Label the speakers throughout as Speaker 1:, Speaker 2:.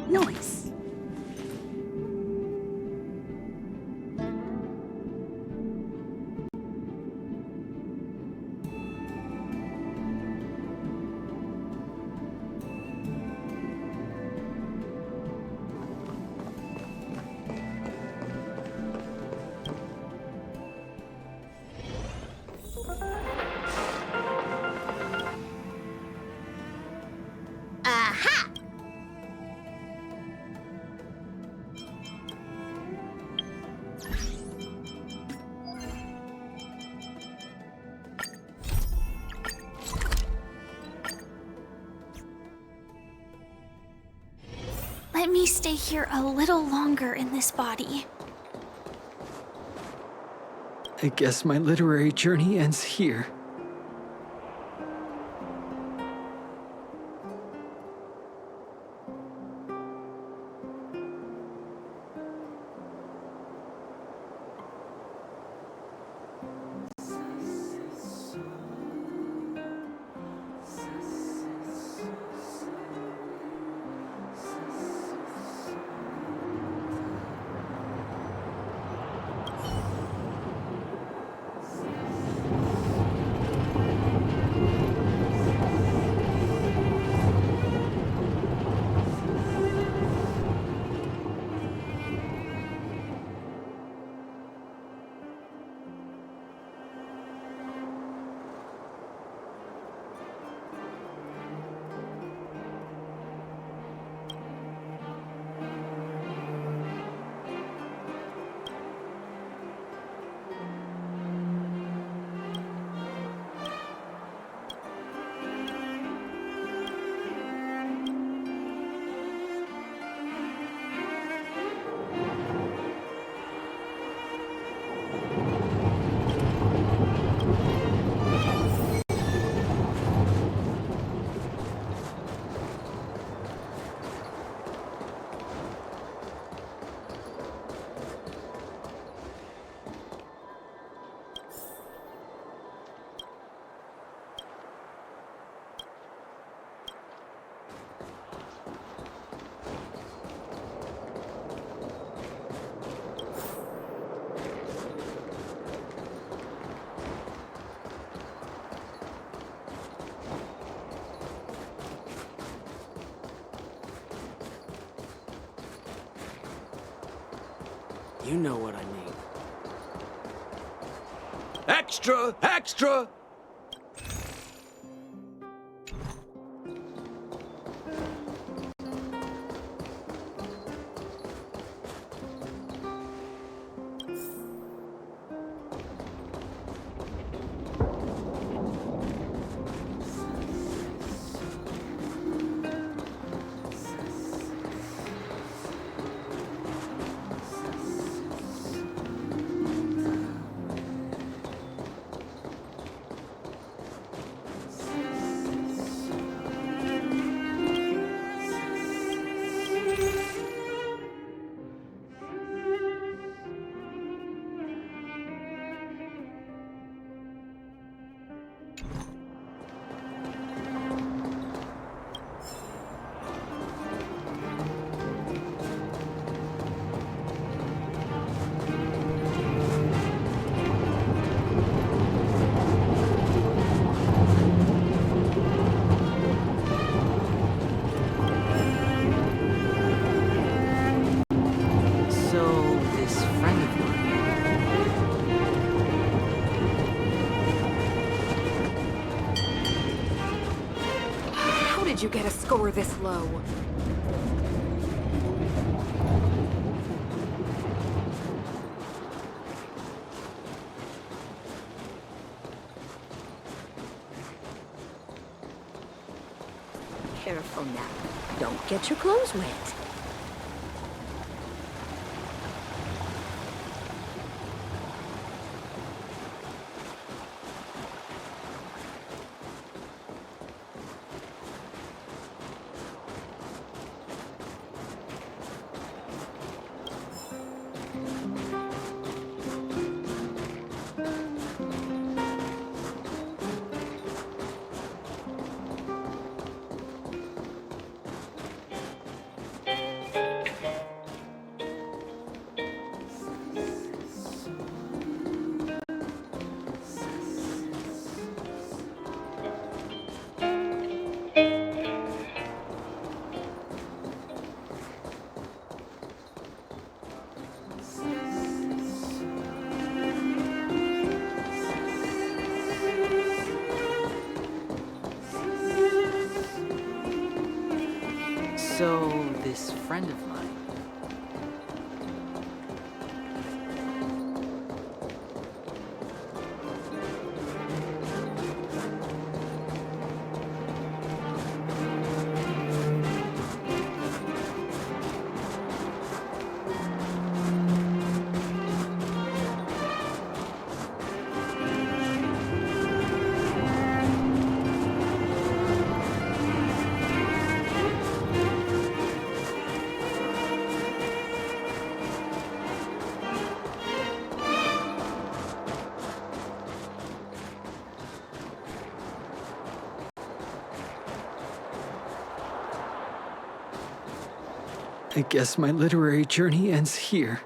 Speaker 1: noise. Aha! Let me stay here a little longer in this body.
Speaker 2: I guess my literary journey ends here.
Speaker 3: You know what I mean. Extra! Extra!
Speaker 4: Did you get a score this low? Careful now. Don't get your clothes wet.
Speaker 5: So, this friend of mine.
Speaker 2: I guess my literary journey ends here.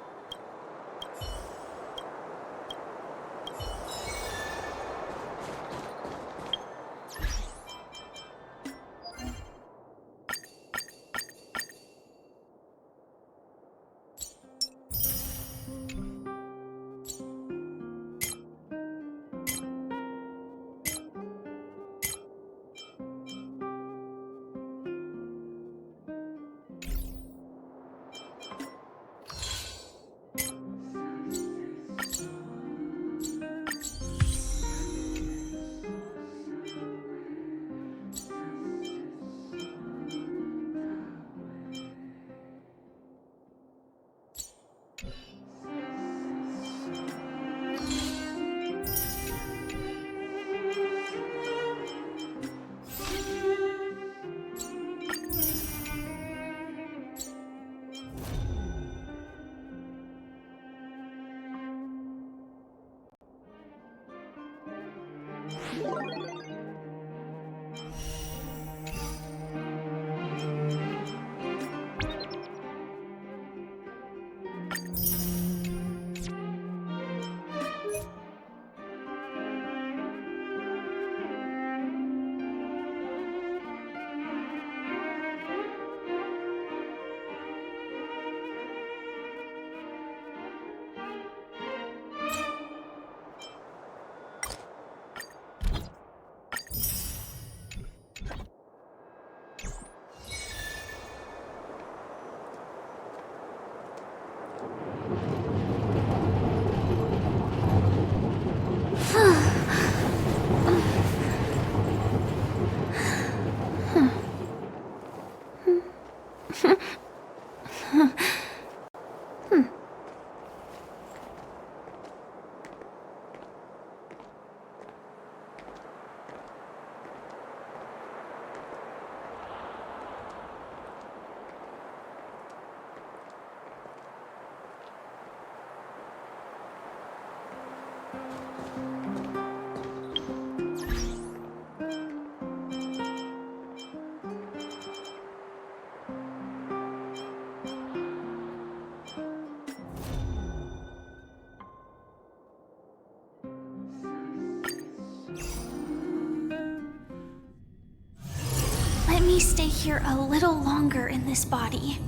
Speaker 1: Let me stay here a little longer in this body.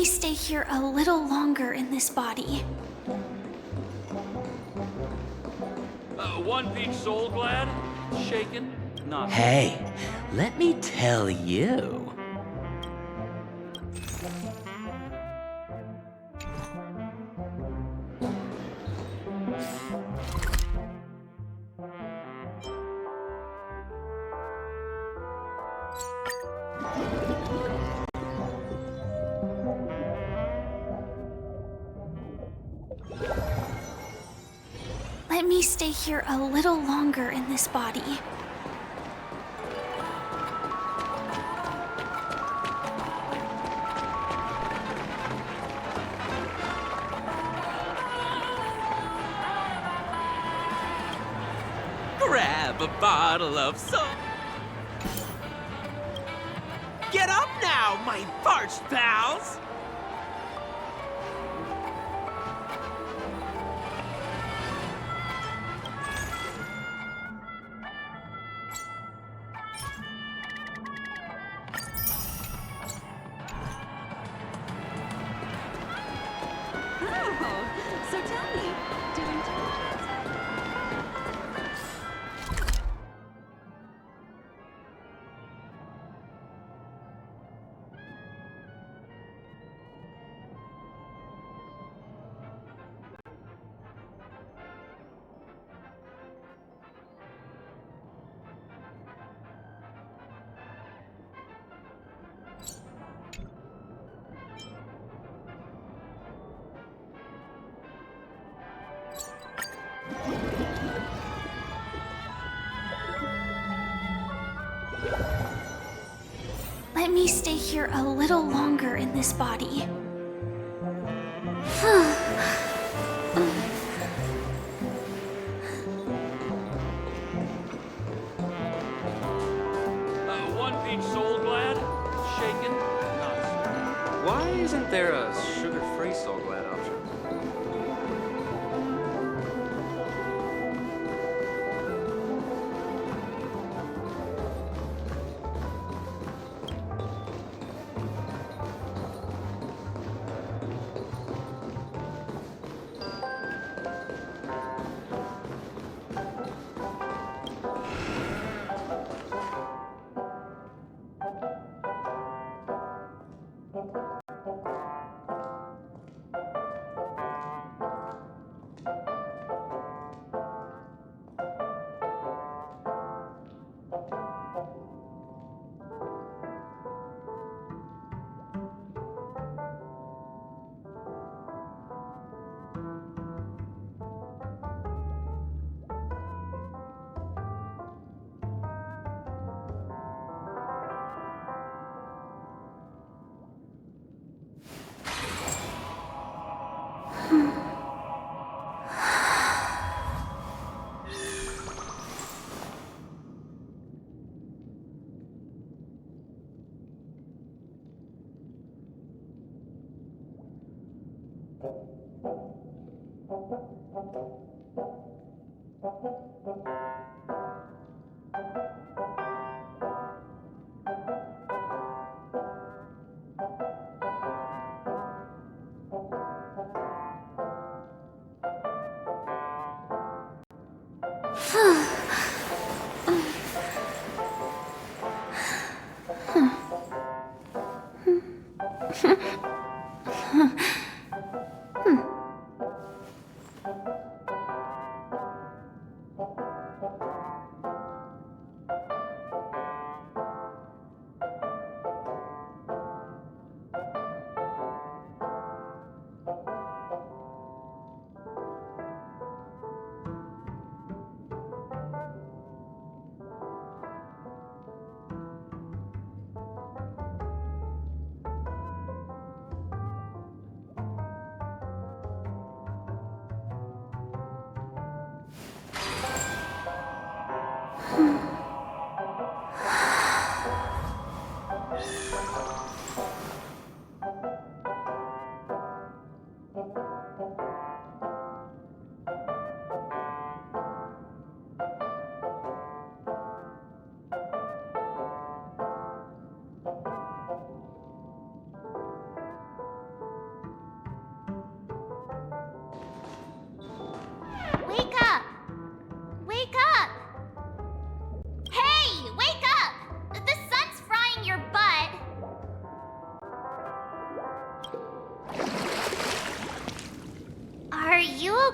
Speaker 1: stay here a little longer in this body.
Speaker 6: One Peach Soul Glad? Shaken? Not.
Speaker 5: Hey, let me tell you.
Speaker 1: Let me stay here a little longer in this body.
Speaker 7: Grab a bottle of soap. Get up now, my parched pals!
Speaker 4: Oh, so tell me, doing diligence?
Speaker 1: Let me stay here a little longer in this body.
Speaker 6: One Peach Soul Glad? Shaken? Not.
Speaker 5: Why isn't there a sugar-free Soul Glad option?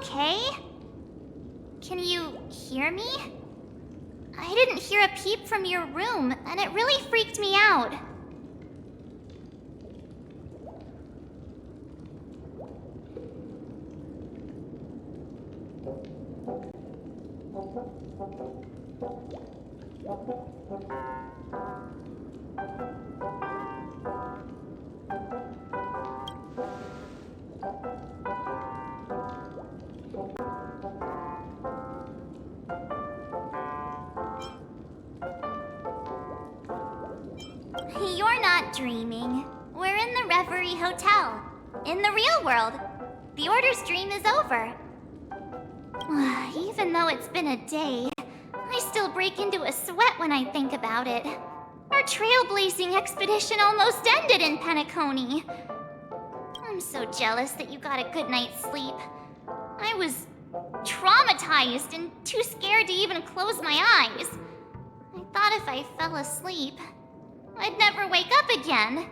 Speaker 1: okay? Can you hear me? I didn't hear a peep from your room, and it really freaked me out. You're not dreaming. We're in the Reverie Hotel. In the real world. The Order's dream is over. Even though it's been a day, I still break into a sweat when I think about it. Our trailblazing expedition almost ended in Penacony. I'm so jealous that you got a good night's sleep. I was traumatized and too scared to even close my eyes. I thought if I fell asleep, I'd never wake up again.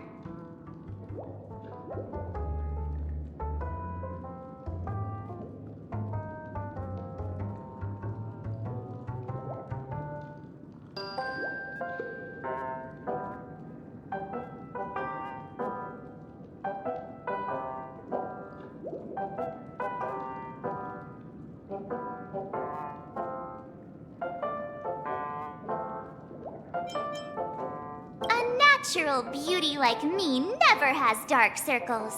Speaker 1: A natural beauty like me never has dark circles.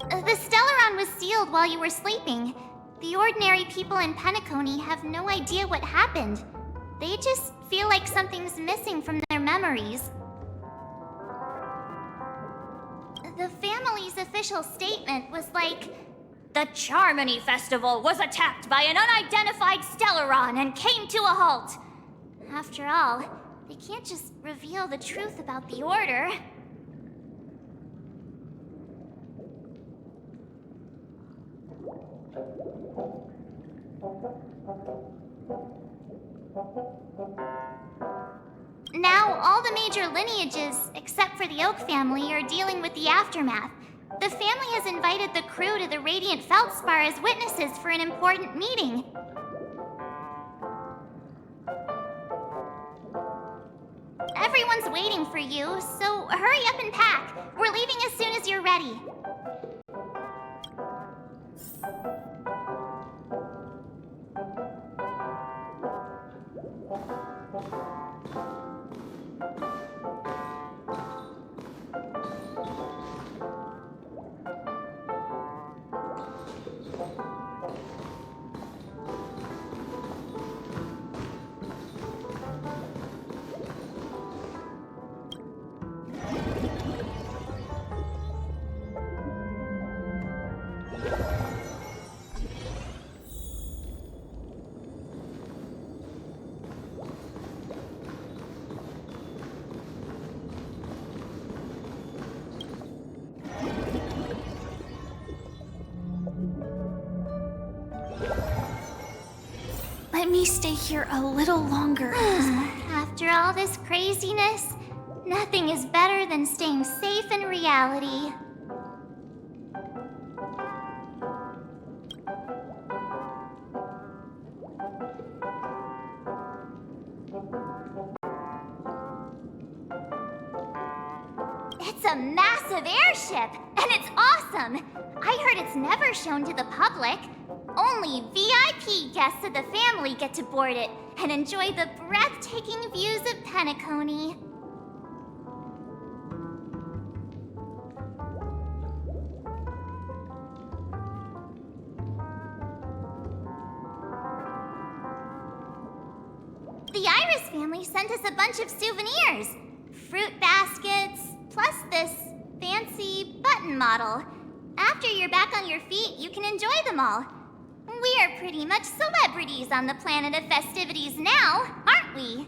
Speaker 1: The Stellaron was sealed while you were sleeping. The ordinary people in Penacony have no idea what happened. They just feel like something's missing from their memories. The family's official statement was like, "The Charmony Festival was attacked by an unidentified Stellaron and came to a halt." After all, they can't just reveal the truth about the Order. Now, all the major lineages, except for the Oak family, are dealing with the aftermath. The family has invited the crew to the Radiant Feldspar as witnesses for an important meeting. Everyone's waiting for you, so hurry up and pack. We're leaving as soon as you're ready. Let me stay here a little longer. After all this craziness, nothing is better than staying safe in reality. It's a massive airship, and it's awesome! I heard it's never shown to the public. Only VIP guests of the family get to board it and enjoy the breathtaking views of Penacony. The Iris family sent us a bunch of souvenirs. Fruit baskets, plus this fancy button model. After you're back on your feet, you can enjoy them all. We are pretty much celebrities on the planet of festivities now, aren't we?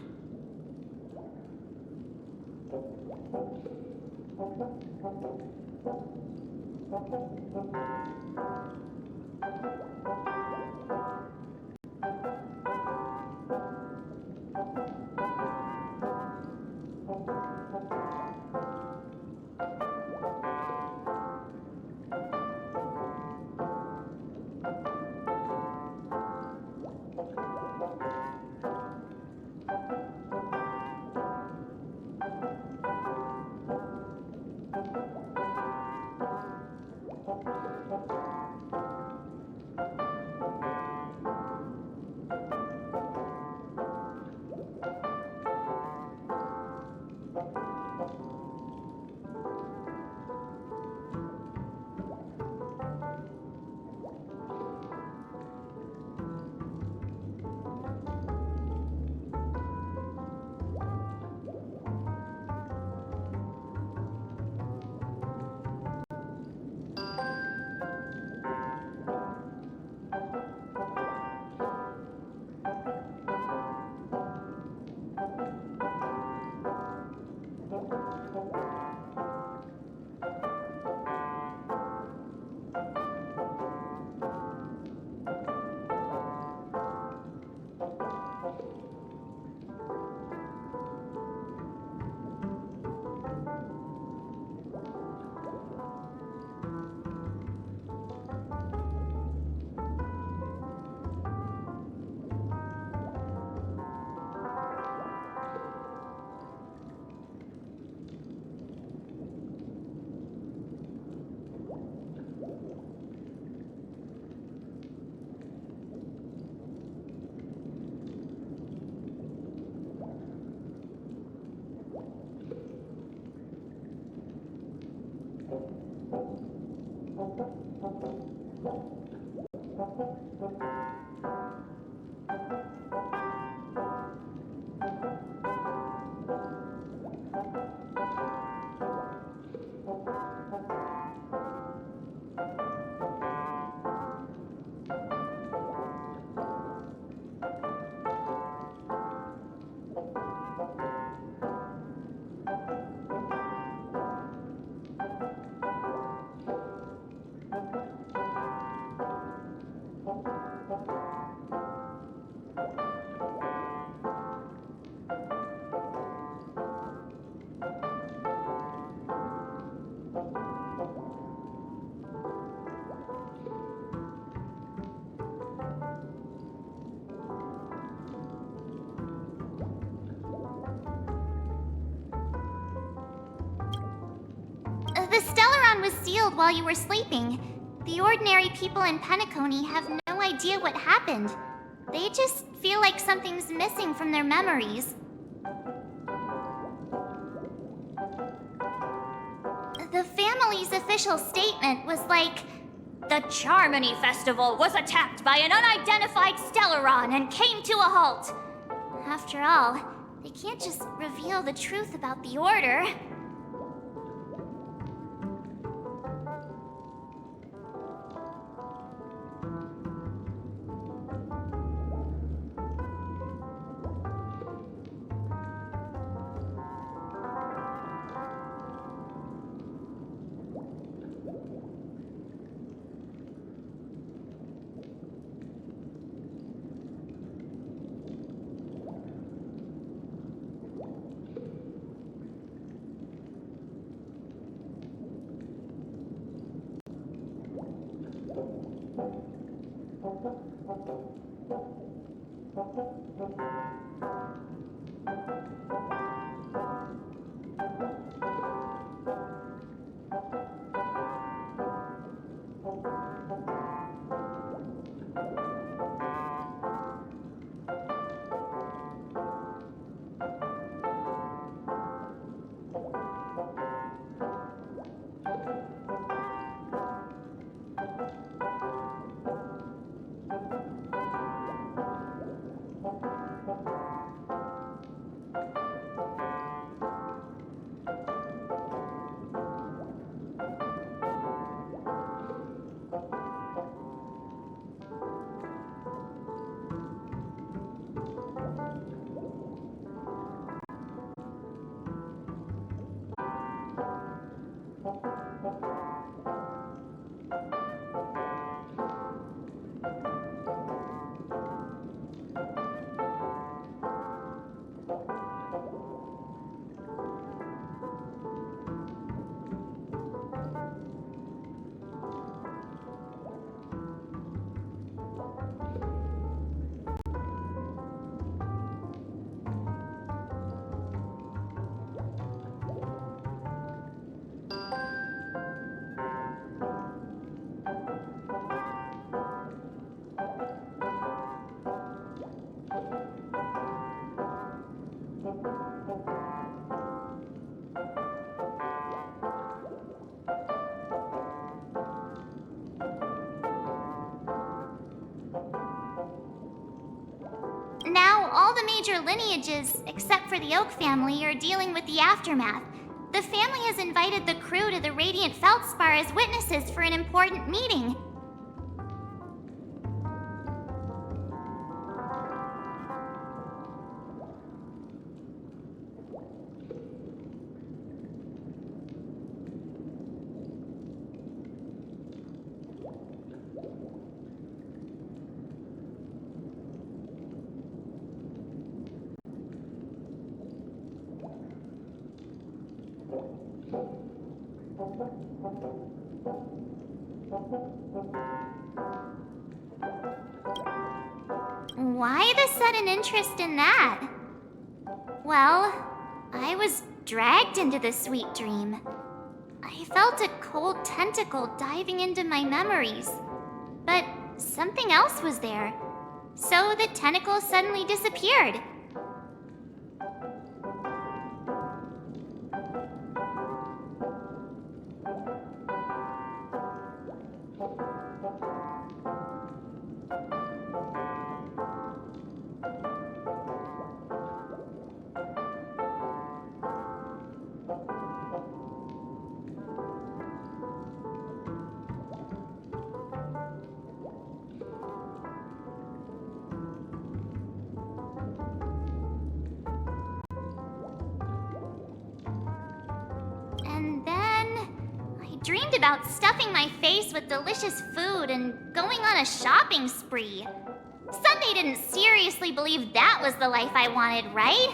Speaker 1: The Stellaron was sealed while you were sleeping. The ordinary people in Penacony have no idea what happened. They just feel like something's missing from their memories. The family's official statement was like, "The Charmony Festival was attacked by an unidentified Stellaron and came to a halt." After all, they can't just reveal the truth about the Order. Now, all the major lineages, except for the Oak family, are dealing with the aftermath. The family has invited the crew to the Radiant Feldspar as witnesses for an important meeting. Why the sudden interest in that? Well, I was dragged into the sweet dream. I felt a cold tentacle diving into my memories. But something else was there. So the tentacle suddenly disappeared. dreamed about stuffing my face with delicious food and going on a shopping spree. Sunday didn't seriously believe that was the life I wanted, right?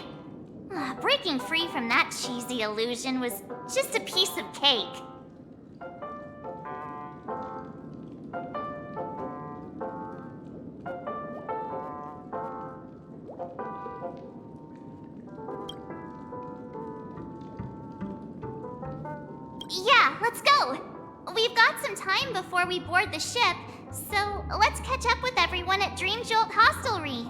Speaker 1: Breaking free from that cheesy illusion was just a piece of cake. Yeah, let's go. We've got some time before we board the ship, so let's catch up with everyone at Dream Jolt Hostelry.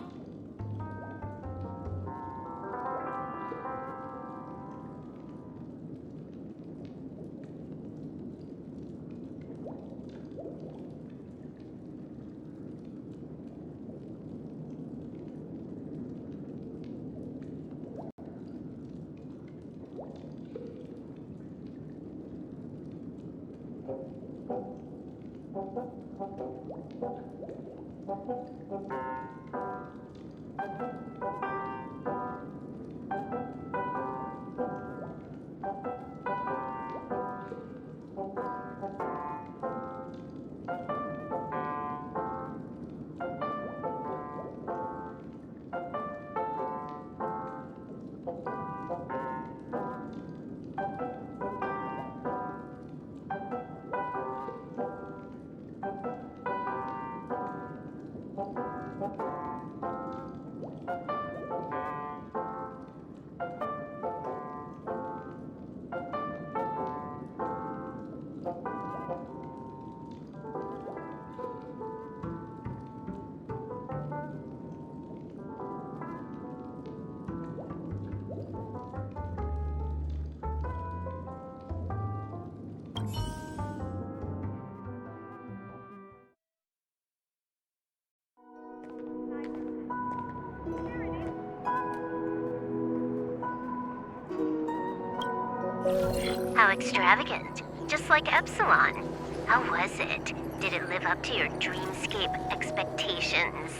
Speaker 8: How extravagant. Just like Epsilon. How was it? Did it live up to your dreamscape expectations?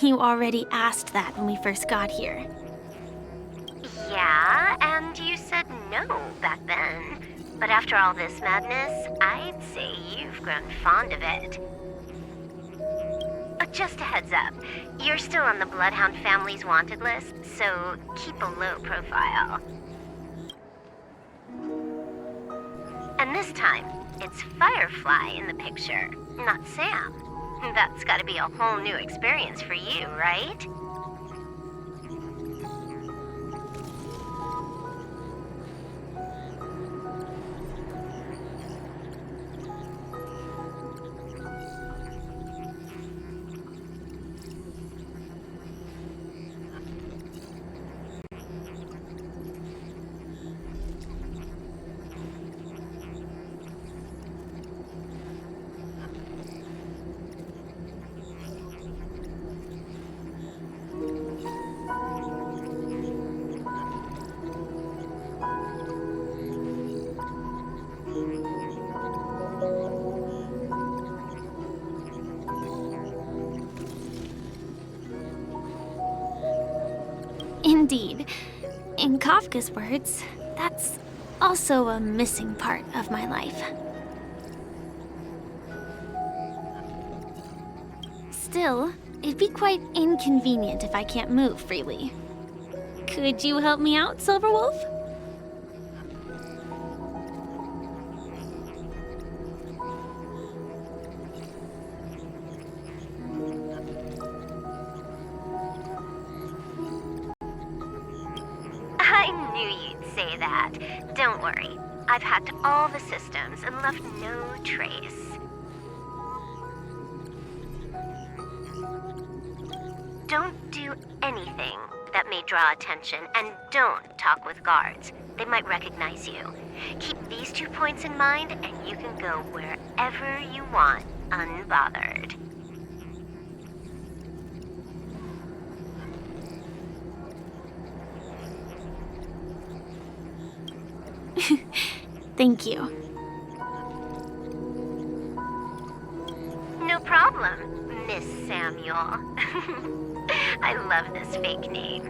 Speaker 9: You already asked that when we first got here.
Speaker 8: Yeah, and you said no back then. But after all this madness, I'd say you've grown fond of it. Just a heads up, you're still on the Bloodhound family's wanted list, so keep a low profile. And this time, it's Firefly in the picture, not Sam. That's gotta be a whole new experience for you, right?
Speaker 9: Indeed. In Kafka's words, that's also a missing part of my life. Still, it'd be quite inconvenient if I can't move freely. Could you help me out, Silverwolf?
Speaker 8: I knew you'd say that. Don't worry. I've hacked all the systems and left no trace. Don't do anything that may draw attention, and don't talk with guards. They might recognize you. Keep these 2 points in mind, and you can go wherever you want, unbothered.
Speaker 9: Thank you.
Speaker 8: No problem, Miss Samuel. I love this fake name.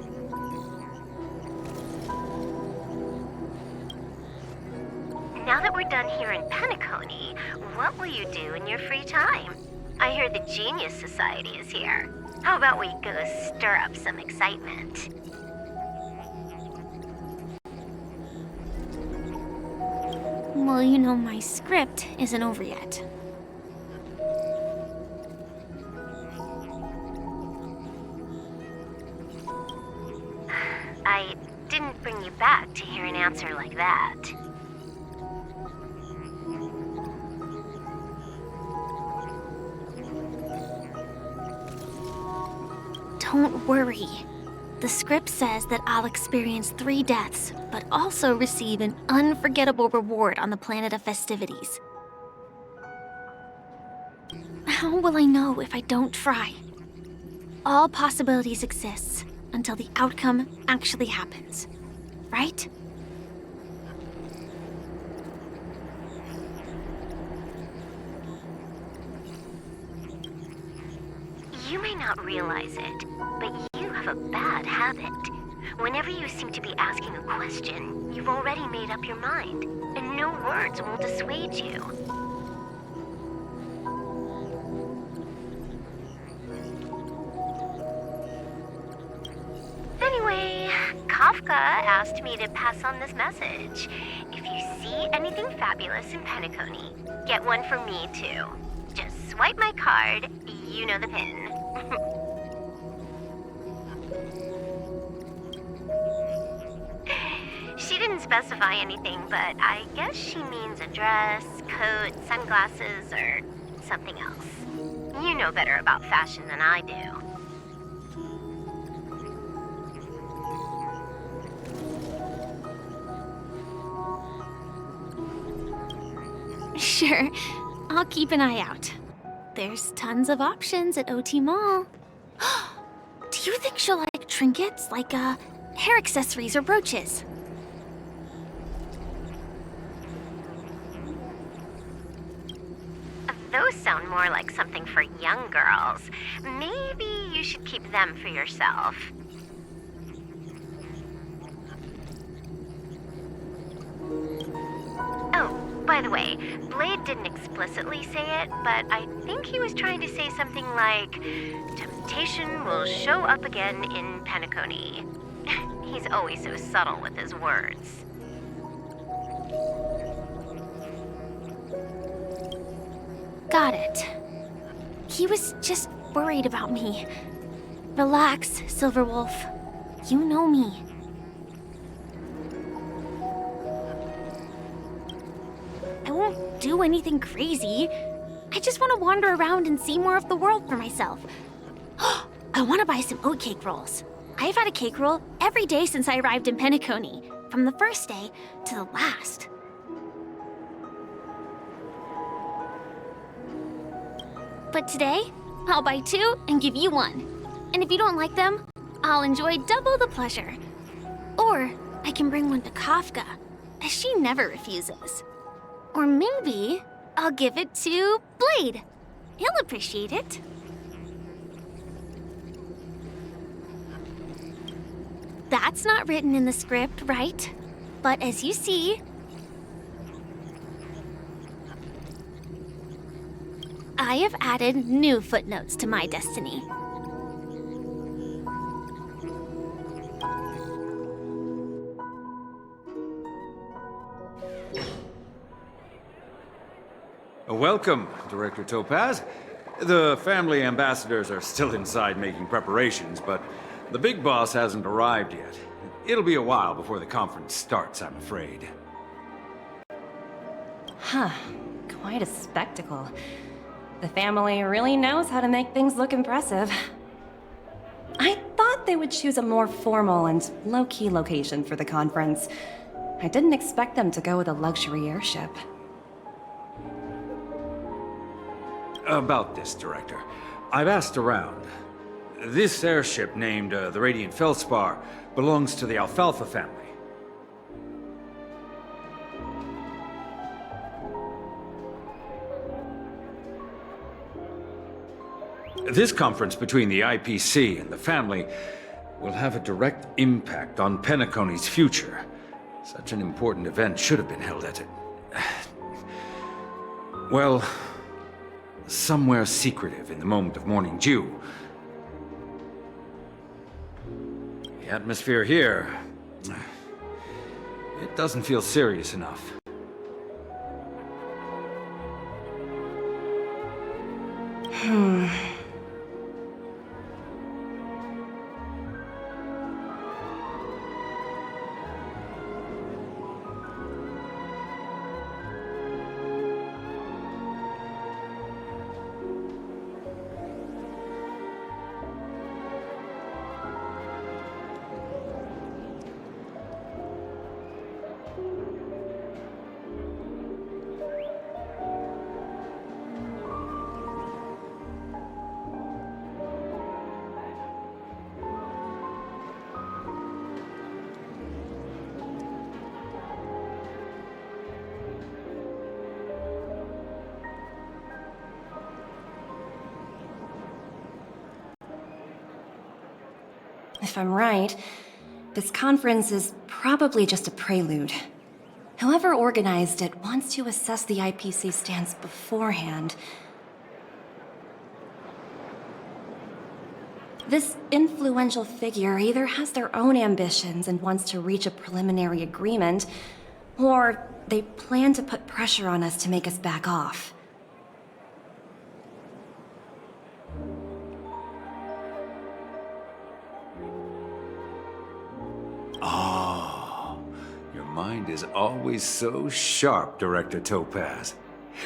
Speaker 8: now that we're done here in Penacony, what will you do in your free time? I hear the Genius Society is here. How about we go stir up some excitement?
Speaker 9: Well, you know, my script isn't over yet.
Speaker 8: I didn't bring you back to hear an answer like that.
Speaker 9: Don't worry. The script says that I'll experience 3 deaths, but also receive an unforgettable reward on the planet of festivities. How will I know if I don't try? All possibilities exist until the outcome actually happens, right?
Speaker 8: You may not realize it, but you have a bad habit. Whenever you seem to be asking a question, you've already made up your mind, and no words will dissuade you. Anyway, Kafka asked me to pass on this message. If you see anything fabulous in Penacony, get one for me too. Just swipe my card, you know the pin. She didn't specify anything, but I guess she means a dress, coat, sunglasses, or something else. You know better about fashion than I do.
Speaker 9: Sure, I'll keep an eye out. There's tons of options at OT Mall. Do you think she'll like trinkets, like hair accessories or brooches?
Speaker 8: Those sound more like something for young girls. Maybe you should keep them for yourself. Oh, by the way, Blade didn't explicitly say it, but I think he was trying to say something like, temptation will show up again in Penacony. He's always so subtle with his words.
Speaker 9: Got it. He was just worried about me. Relax, Silverwolf. You know me. I won't do anything crazy. I just want to wander around and see more of the world for myself. I want to buy some oatcake rolls. I've had a cake roll every day since I arrived in Penacony, from the first day to the last. But today, I'll buy 2 and give you 1. And if you don't like them, I'll enjoy double the pleasure. Or I can bring one to Kafka, as she never refuses. Or maybe I'll give it to Blade. He'll appreciate it. That's not written in the script, right? But as you see, I have added new footnotes to my destiny.
Speaker 3: Welcome, Director Topaz. The family ambassadors are still inside making preparations, but the big boss hasn't arrived yet. It'll be a while before the conference starts, I'm afraid.
Speaker 10: Huh. Quite a spectacle. The family really knows how to make things look impressive. I thought they would choose a more formal and low-key location for the conference. I didn't expect them to go with a luxury airship.
Speaker 3: About this, Director. I've asked around. This airship, named the Radiant Feldspar, belongs to the Alfalfa family. This conference between the IPC and the family will have a direct impact on Penacony's future. Such an important event should have been held at Well, somewhere secretive in the moment of morning dew. The atmosphere here, it doesn't feel serious enough.
Speaker 10: If I'm right, this conference is probably just a prelude. Whoever organized it wants to assess the IPC stance beforehand. This influential figure either has their own ambitions and wants to reach a preliminary agreement, or they plan to put pressure on us to make us back off.
Speaker 3: Your mind is always so sharp, Director Topaz.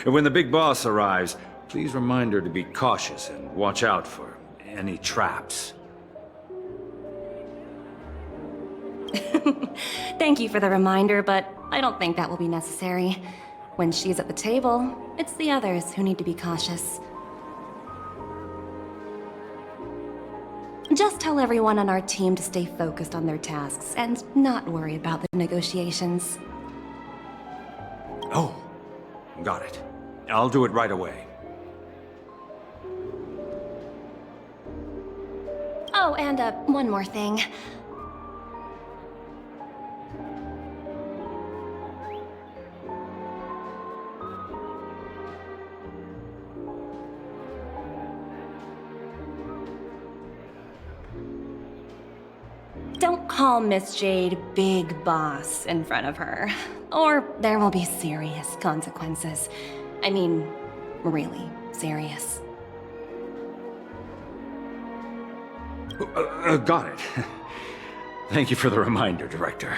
Speaker 3: And when the big boss arrives, please remind her to be cautious and watch out for any traps.
Speaker 10: Thank you for the reminder, but I don't think that will be necessary. When she's at the table, it's the others who need to be cautious. Just tell everyone on our team to stay focused on their tasks and not worry about the negotiations.
Speaker 3: Oh, got it. I'll do it right away.
Speaker 10: Oh, and one more thing. Don't call Miss Jade Big Boss in front of her, or there will be serious consequences. I mean, really serious.
Speaker 3: Got it. Thank you for the reminder, Director.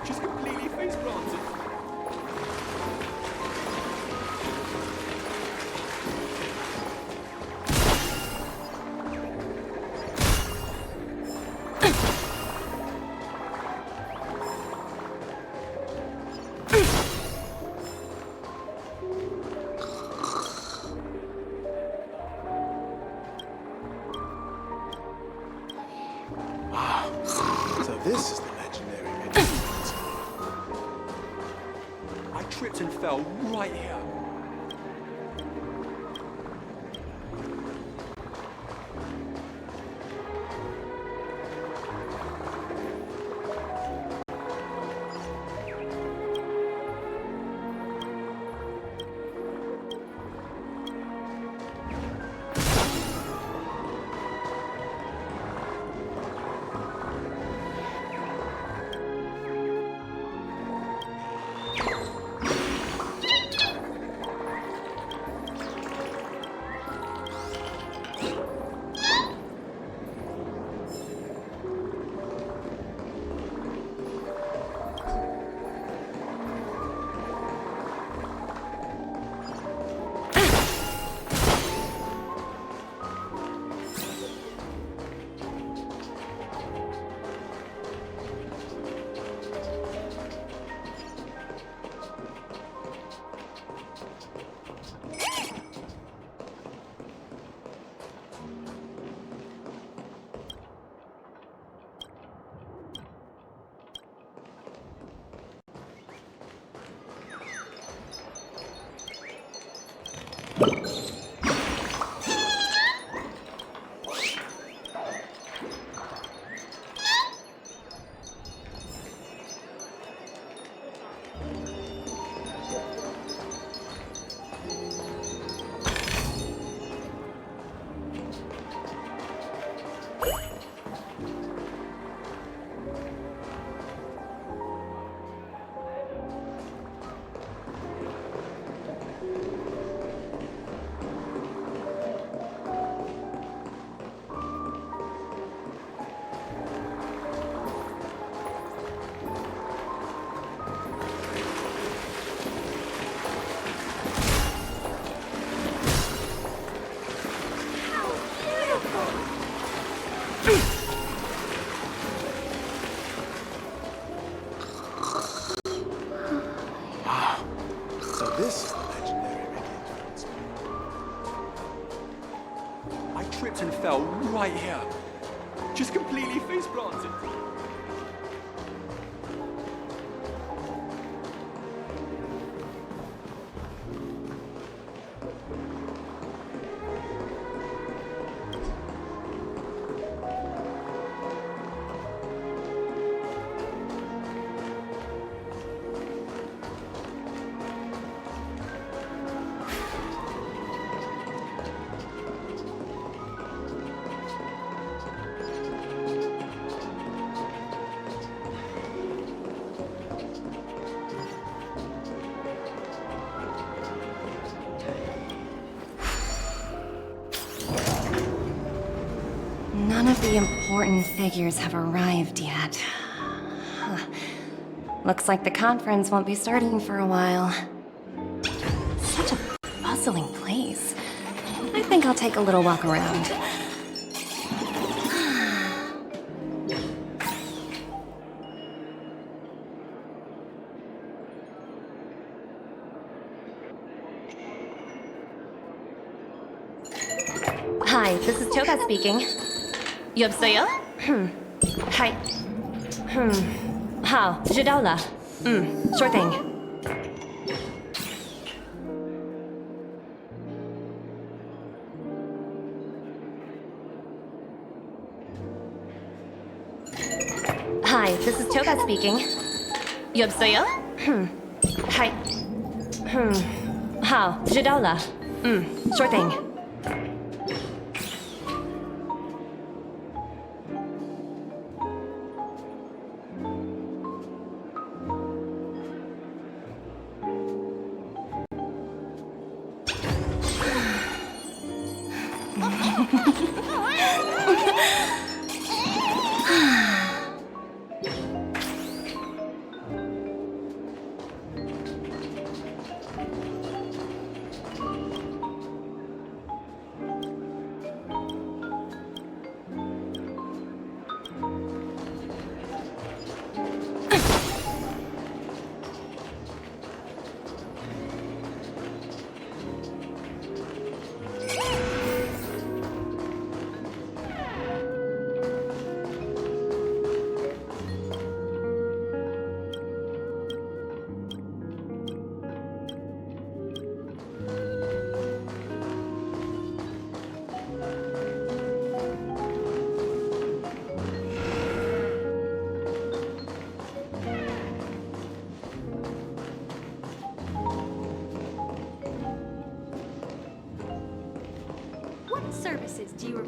Speaker 7: She's completely face planted. So this is the legendary menu. I tripped and fell right here.
Speaker 11: tripped and fell right here. Just completely face planted.
Speaker 10: None of the important figures have arrived yet. Huh. Looks like the conference won't be starting for a while. Such a bustling place. I think I'll take a little walk around. Hi, this is Topaz speaking. 여보세요? Hi.好, 知道了. Sure thing. Hi, this is Topaz speaking. 여보세요? Hi. 好, 知道了. Sure thing.
Speaker 4: What services do you...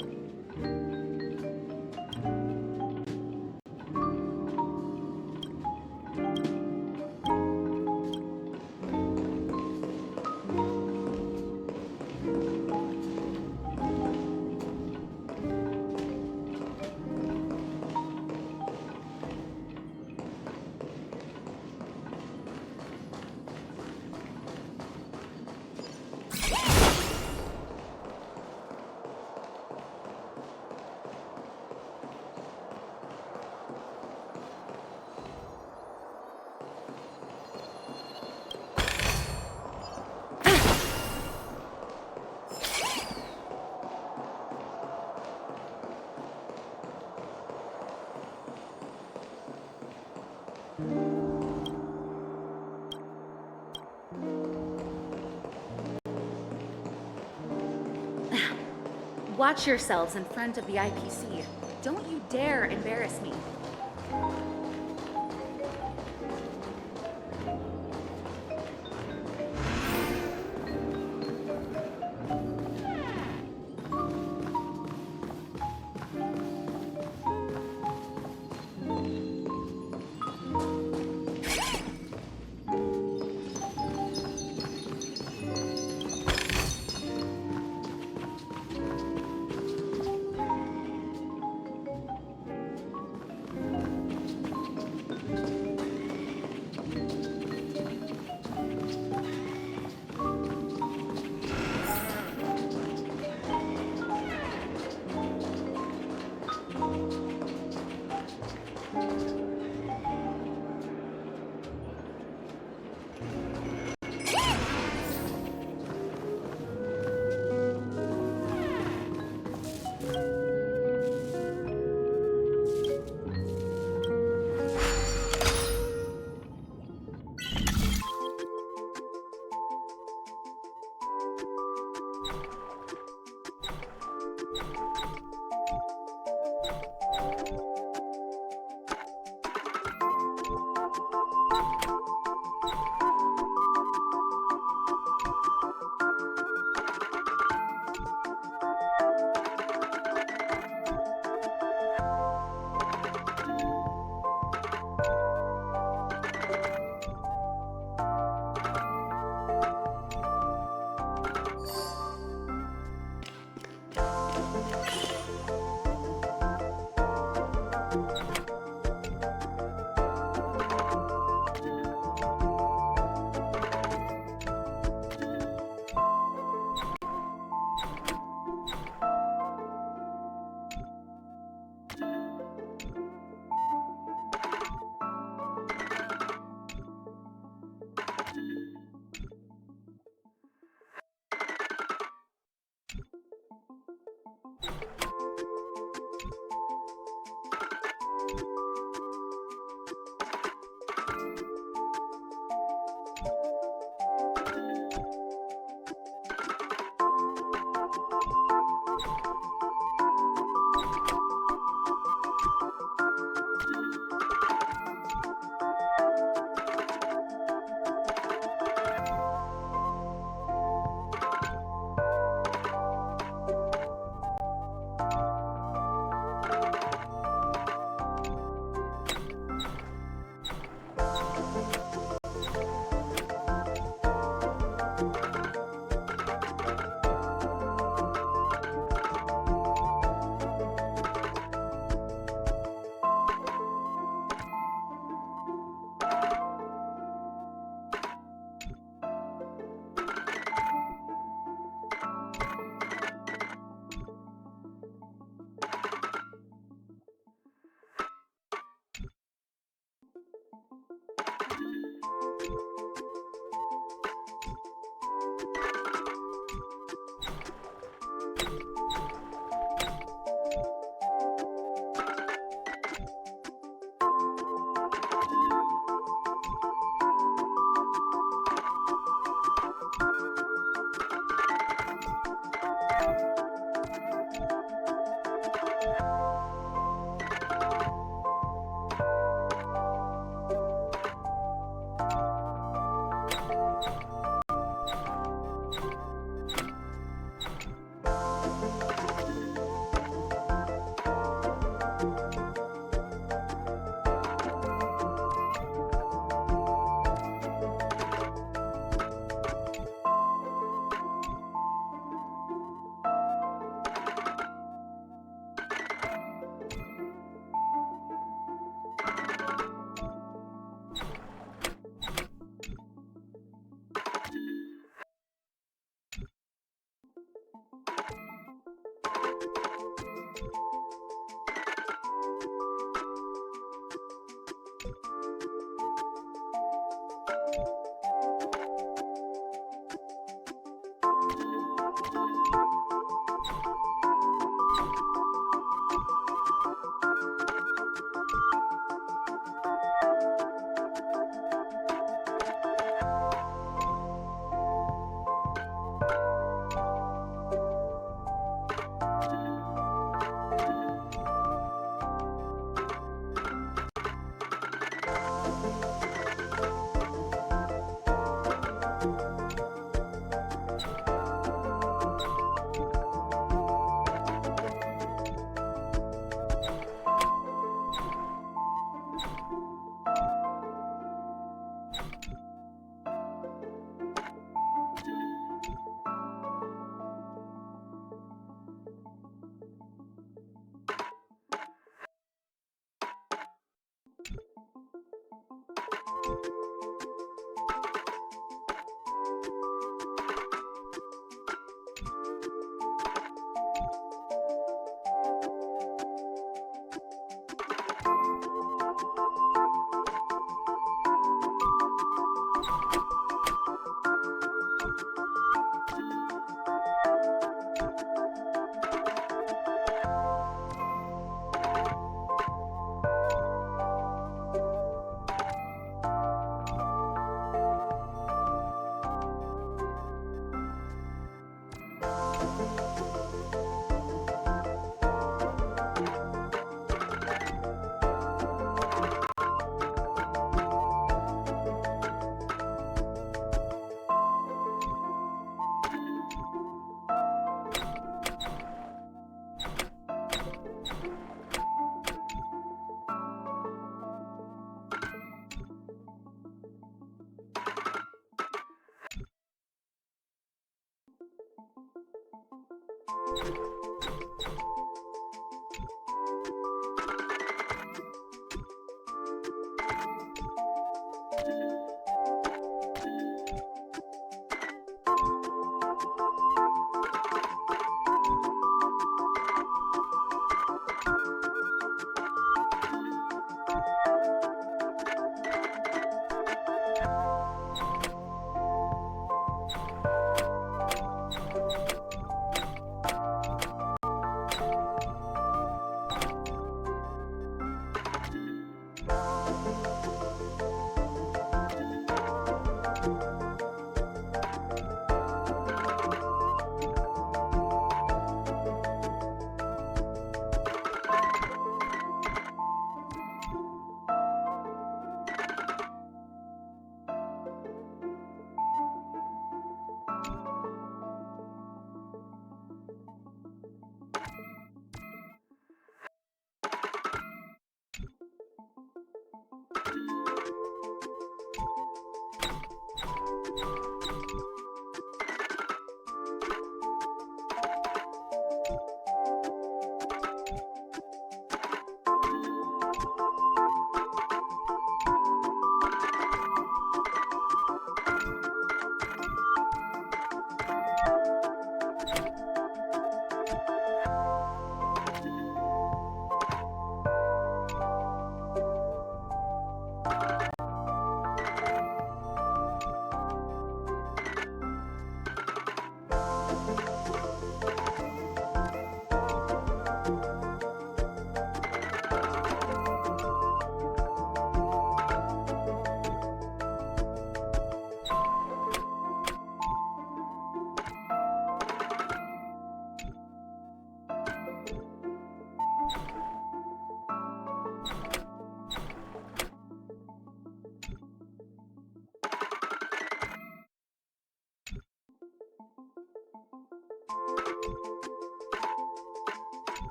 Speaker 4: Watch yourselves in front of the IPC. Don't you dare embarrass me.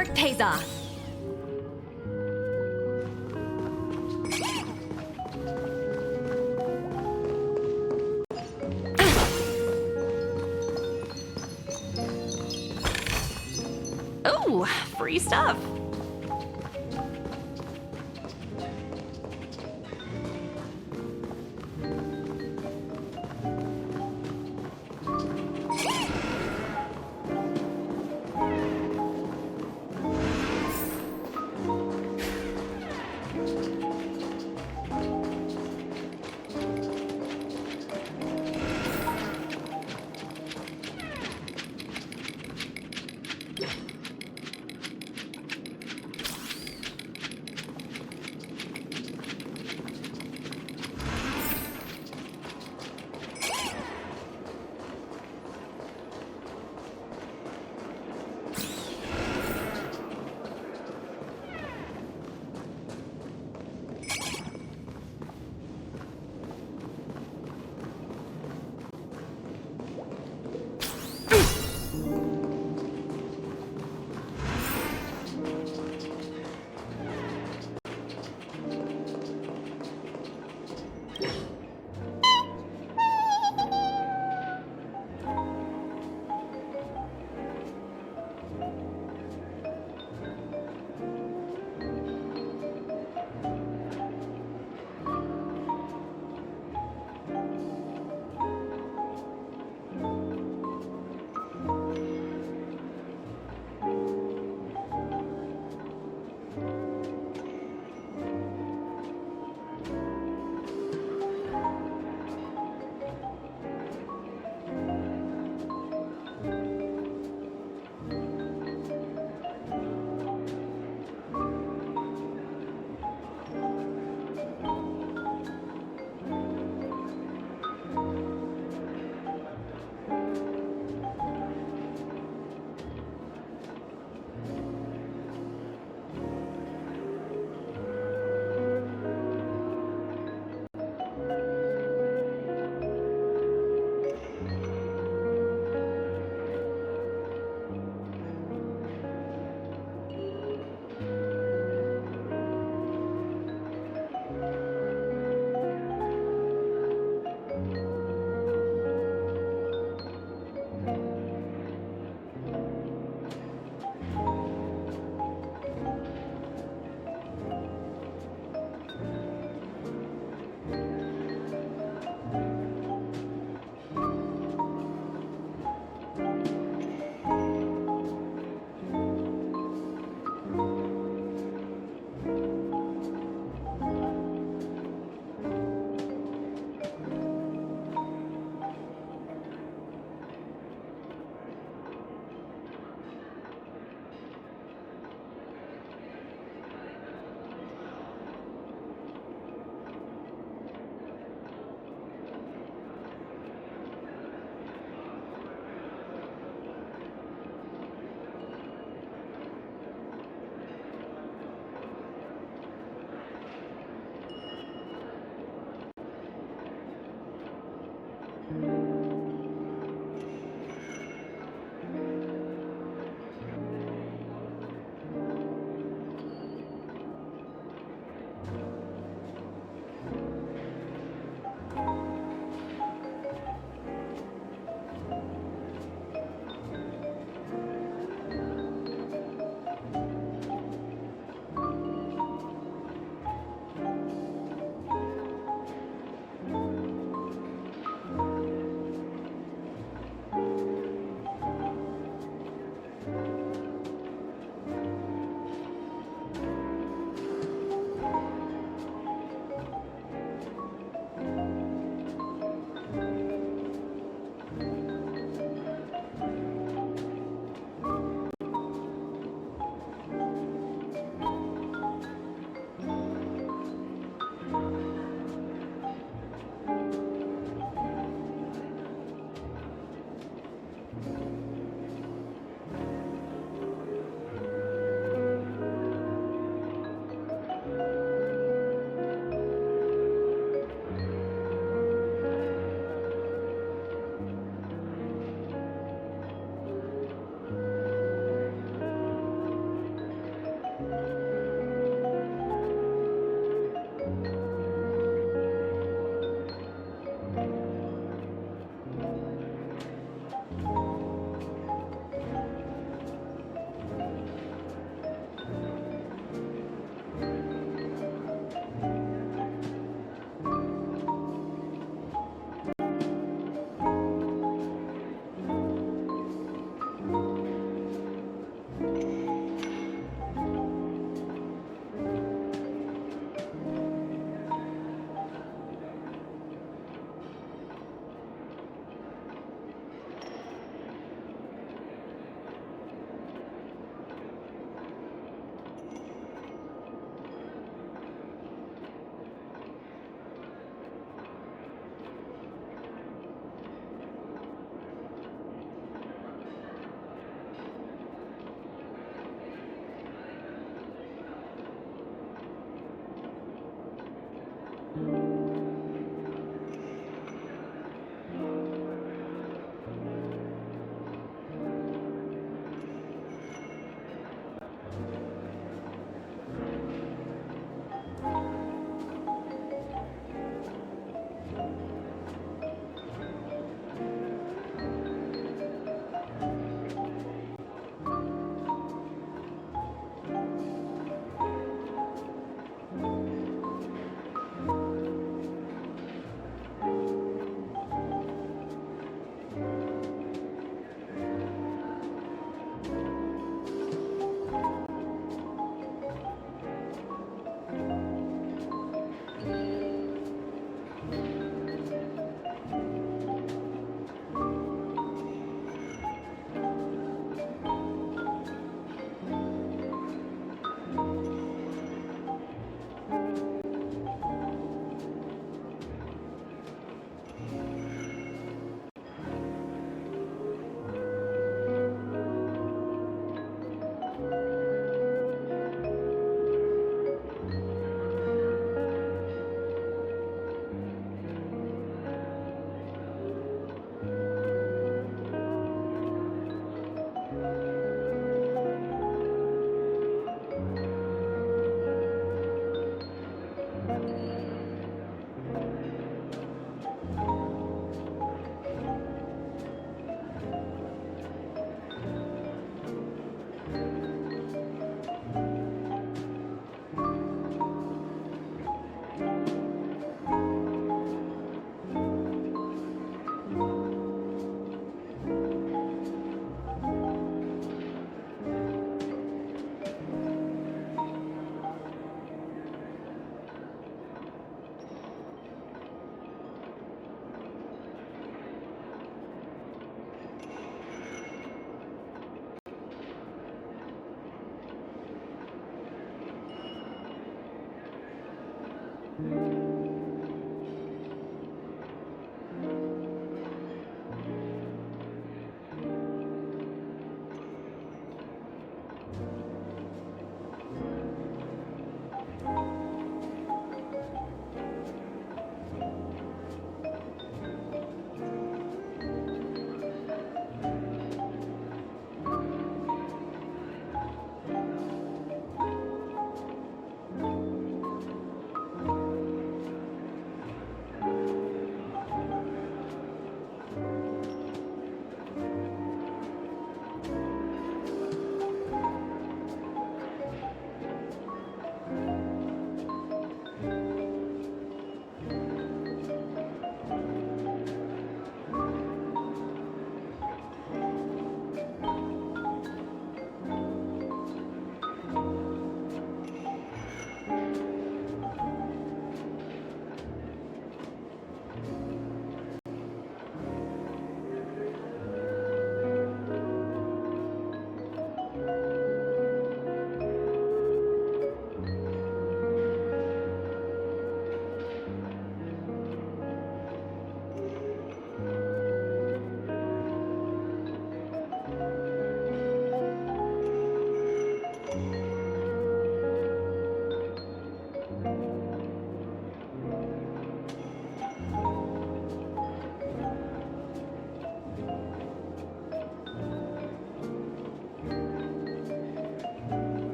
Speaker 10: work pays off. Oh, free stuff.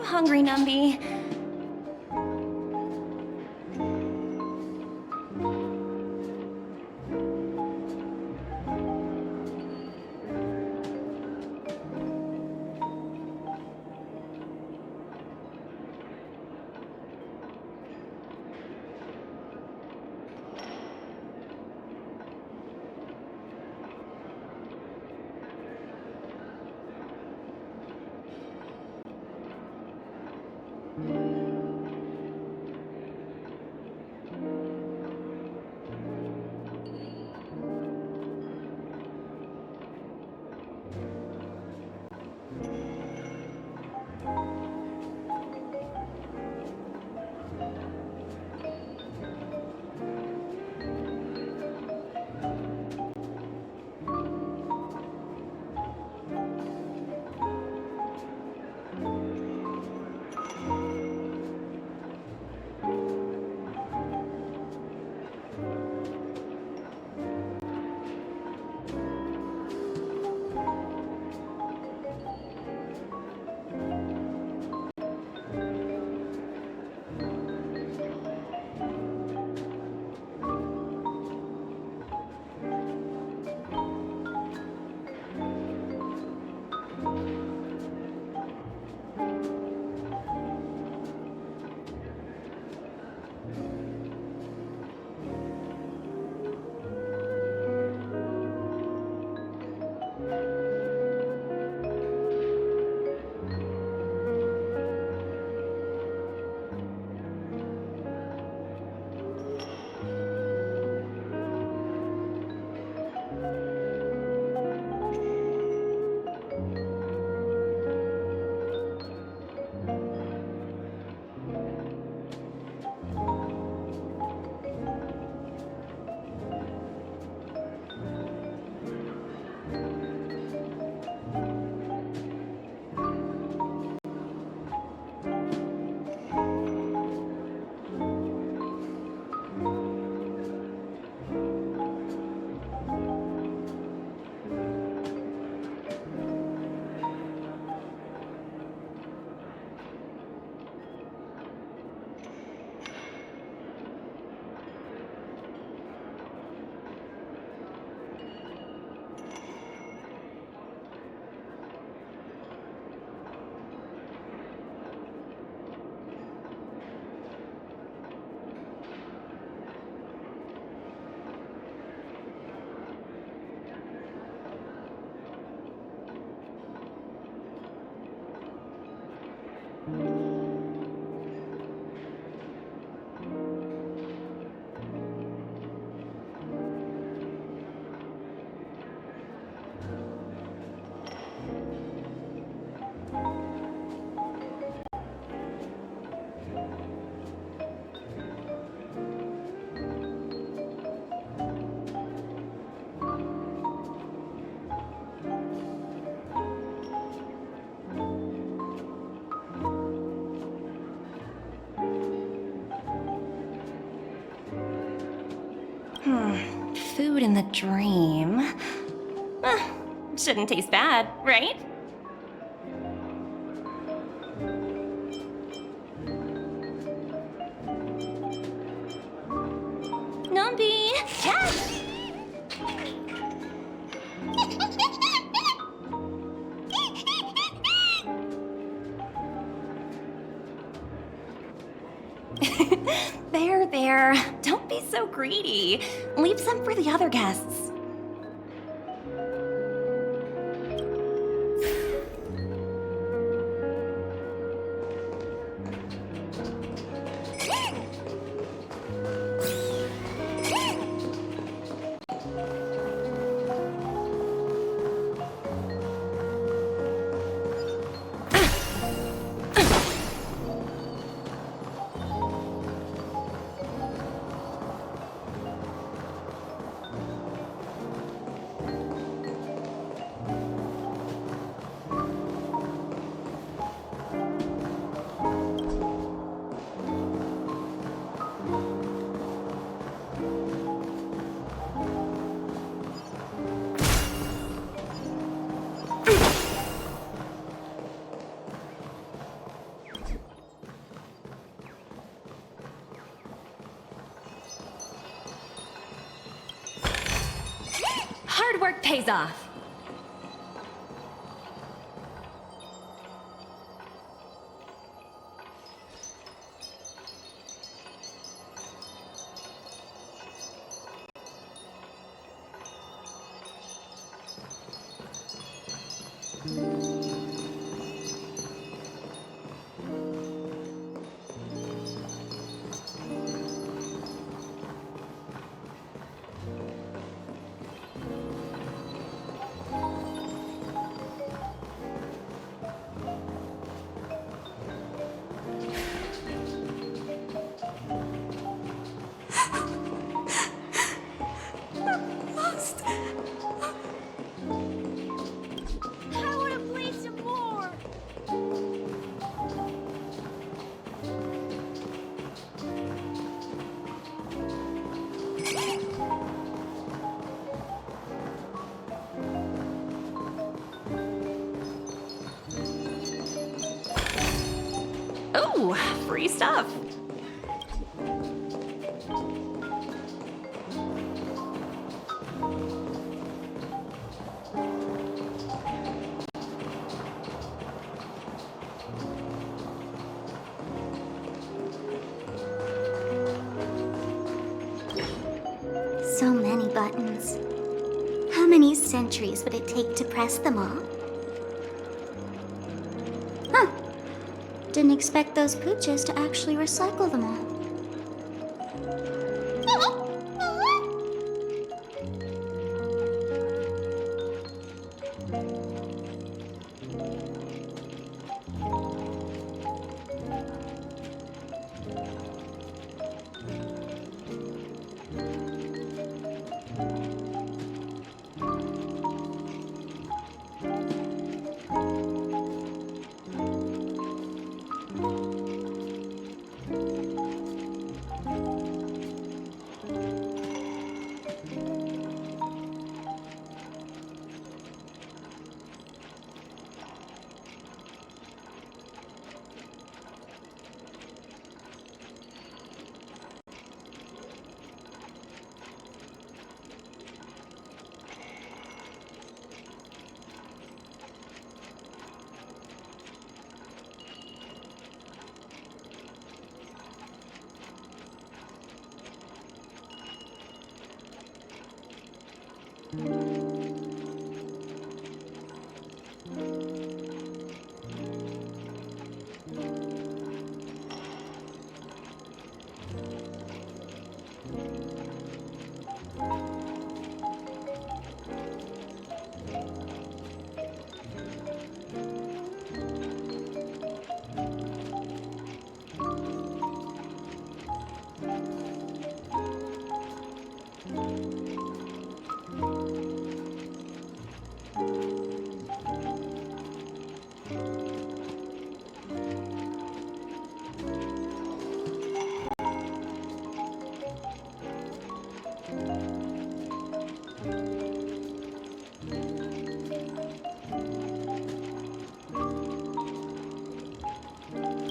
Speaker 10: hungry, Numby. Food in the dream. Shouldn't taste bad, right? Numby! Yes! There. Don't be so greedy. Leave some for the other guests. work pays off.
Speaker 1: I want to play some more.
Speaker 10: Ooh, free stuff.
Speaker 1: So many buttons. How many centuries would it take to press them all? Huh. Didn't expect those pooches to actually recycle them all.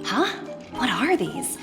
Speaker 10: Huh? What are these?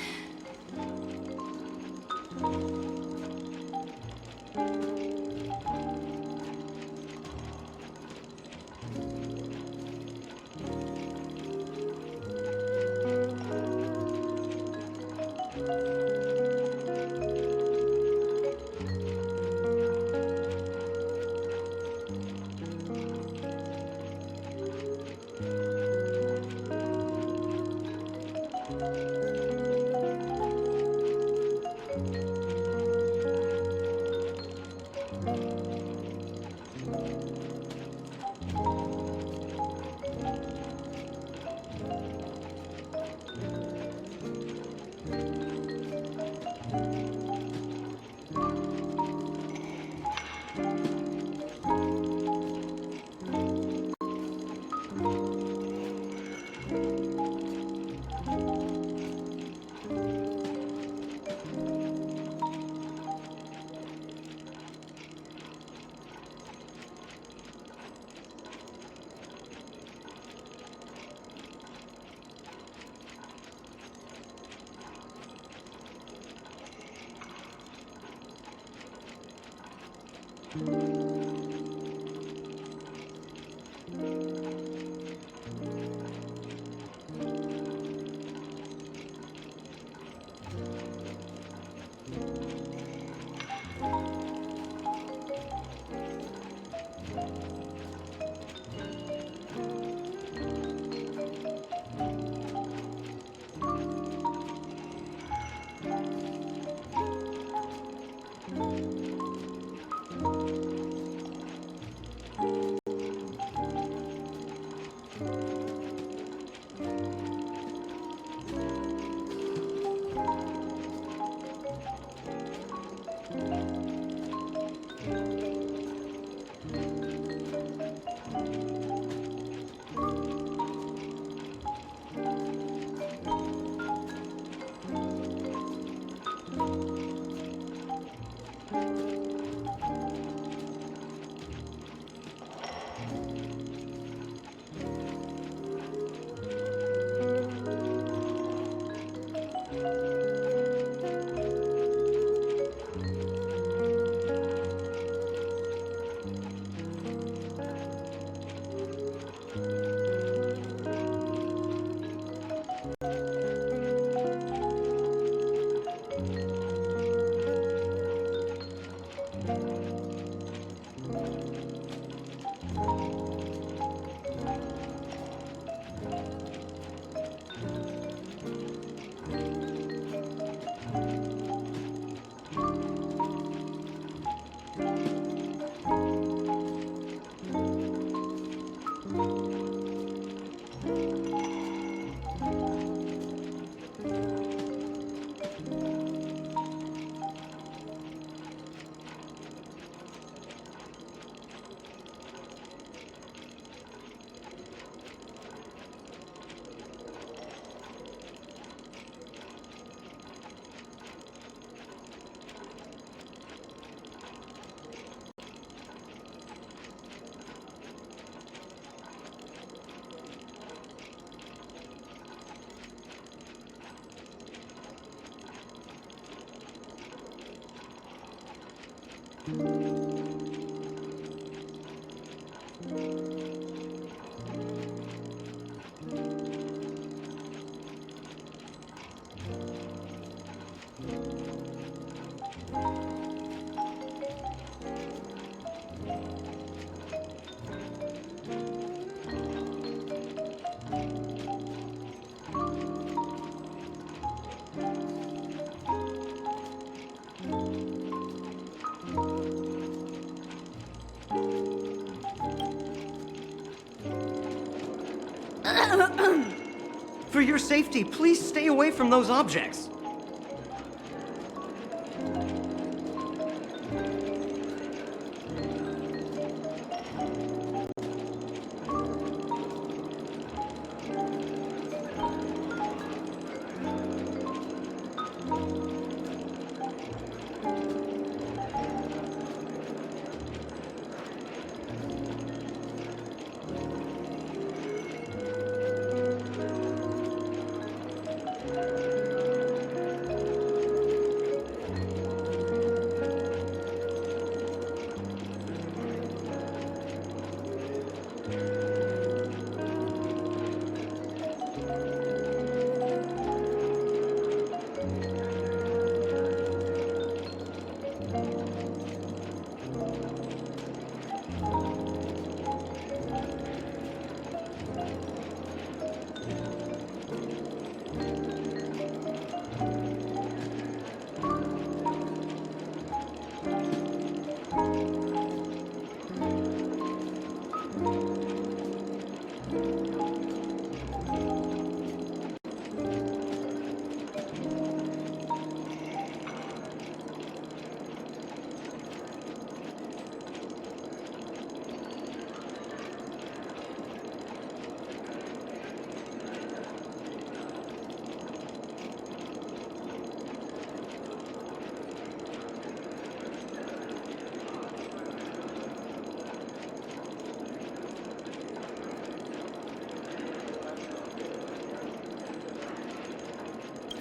Speaker 12: For your safety, please stay away from those objects.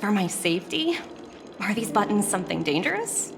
Speaker 10: For my safety? Are these buttons something dangerous?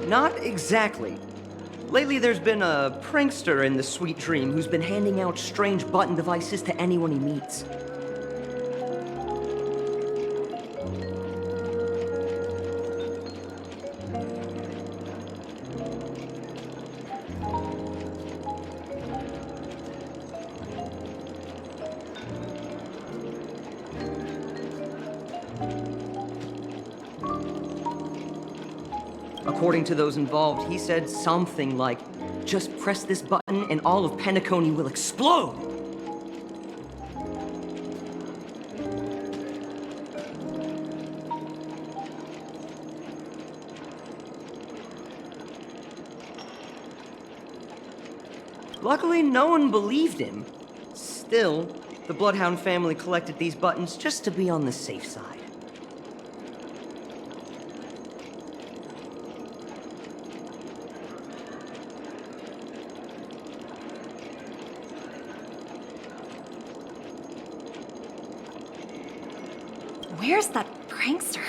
Speaker 12: Not exactly. Lately, there's been a prankster in the Sweet Dream who's been handing out strange button devices to anyone he meets. According to those involved, he said something like, "Just press this button and all of Penacony will explode!" Luckily, no one believed him. Still, the Bloodhound family collected these buttons just to be on the safe side.
Speaker 10: Where's that prankster?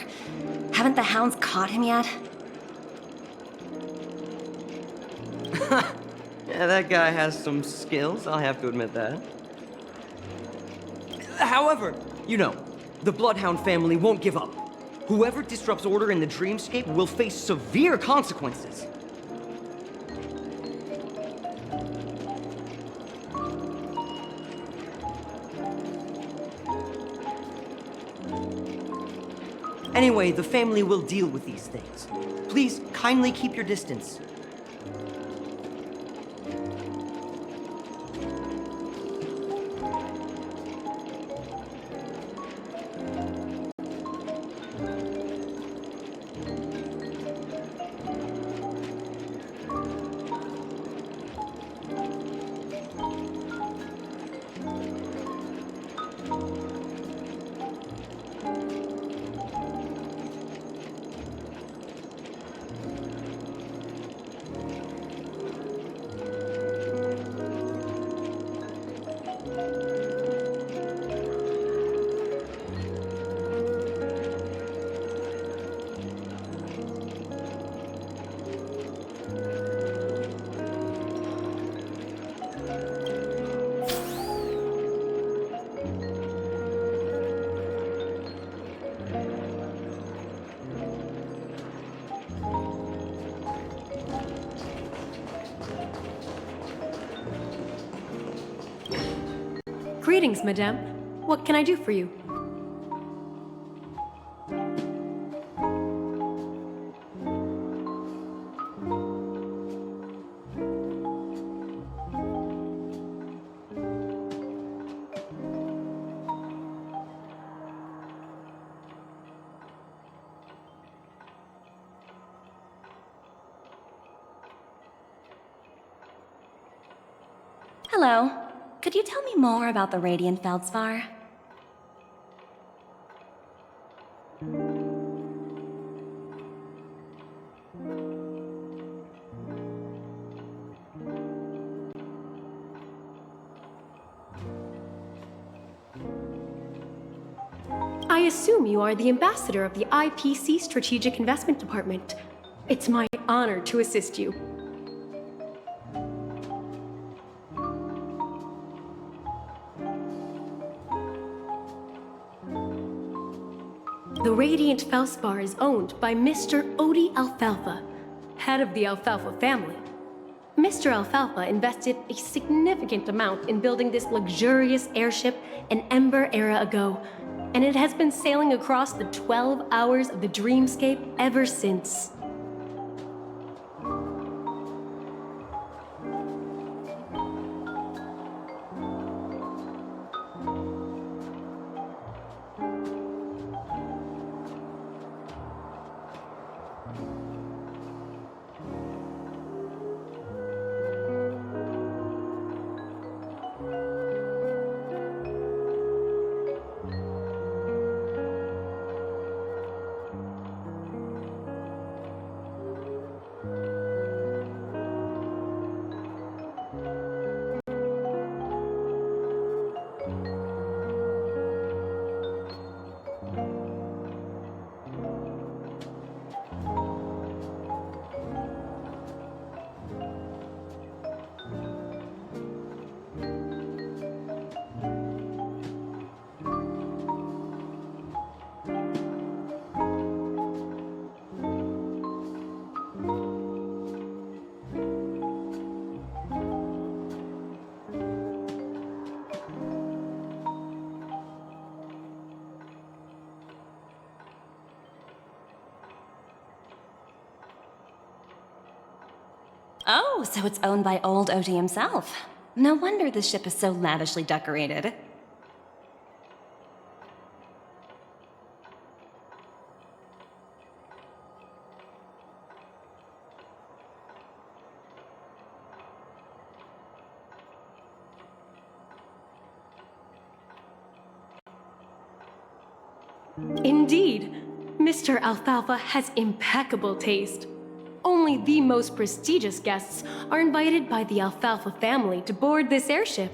Speaker 10: Haven't the hounds caught him yet?
Speaker 12: Yeah, that guy has some skills, I'll have to admit that. However, you know, the Bloodhound family won't give up. Whoever disrupts order in the dreamscape will face severe consequences. Anyway, the family will deal with these things. Please kindly keep your distance.
Speaker 13: Greetings, madame. What can I do for you?
Speaker 10: Hello. Could you tell me more about the Radiant Feldspar?
Speaker 13: I assume you are the ambassador of the IPC Strategic Investment Department. It's my honor to assist you. The Radiant Felspar is owned by Mr. Odie Alfalfa, head of the Alfalfa family. Mr. Alfalfa invested a significant amount in building this luxurious airship an Ember era ago, and it has been sailing across the 12 hours of the dreamscape ever since.
Speaker 10: Oh, so it's owned by old Odie himself. No wonder the ship is so lavishly decorated.
Speaker 13: Indeed, Mr. Alfalfa has impeccable taste. Only the most prestigious guests are invited by the Alfalfa family to board this airship.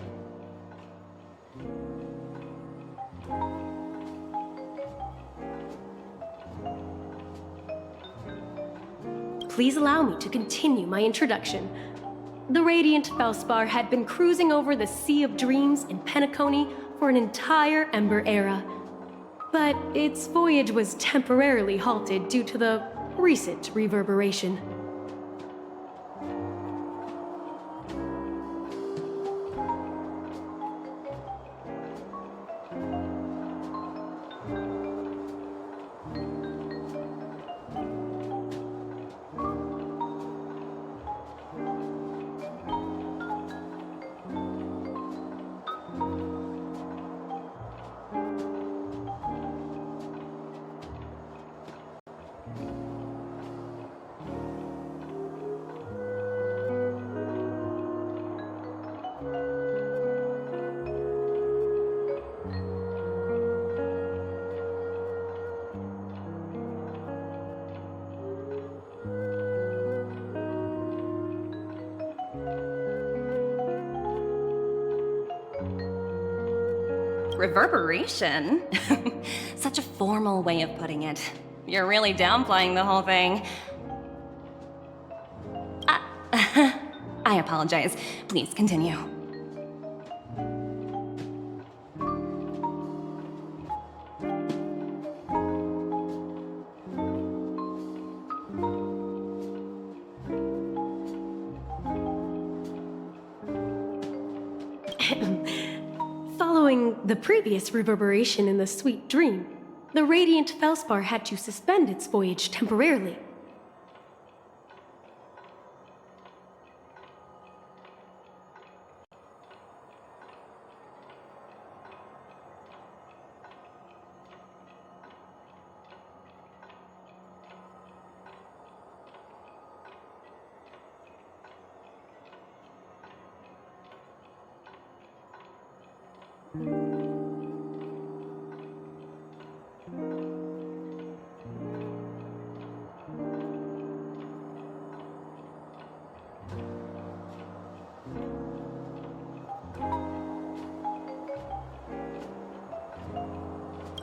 Speaker 13: Please allow me to continue my introduction. The Radiant Felspar had been cruising over the Sea of Dreams in Penacony for an entire Ember era. But its voyage was temporarily halted due to the recent reverberation.
Speaker 10: Reverberation? Such a formal way of putting it. You're really downplaying the whole thing. I apologize. Please continue.
Speaker 13: Following the previous reverberation in the Sweet Dream, the Radiant Felspar had to suspend its voyage temporarily.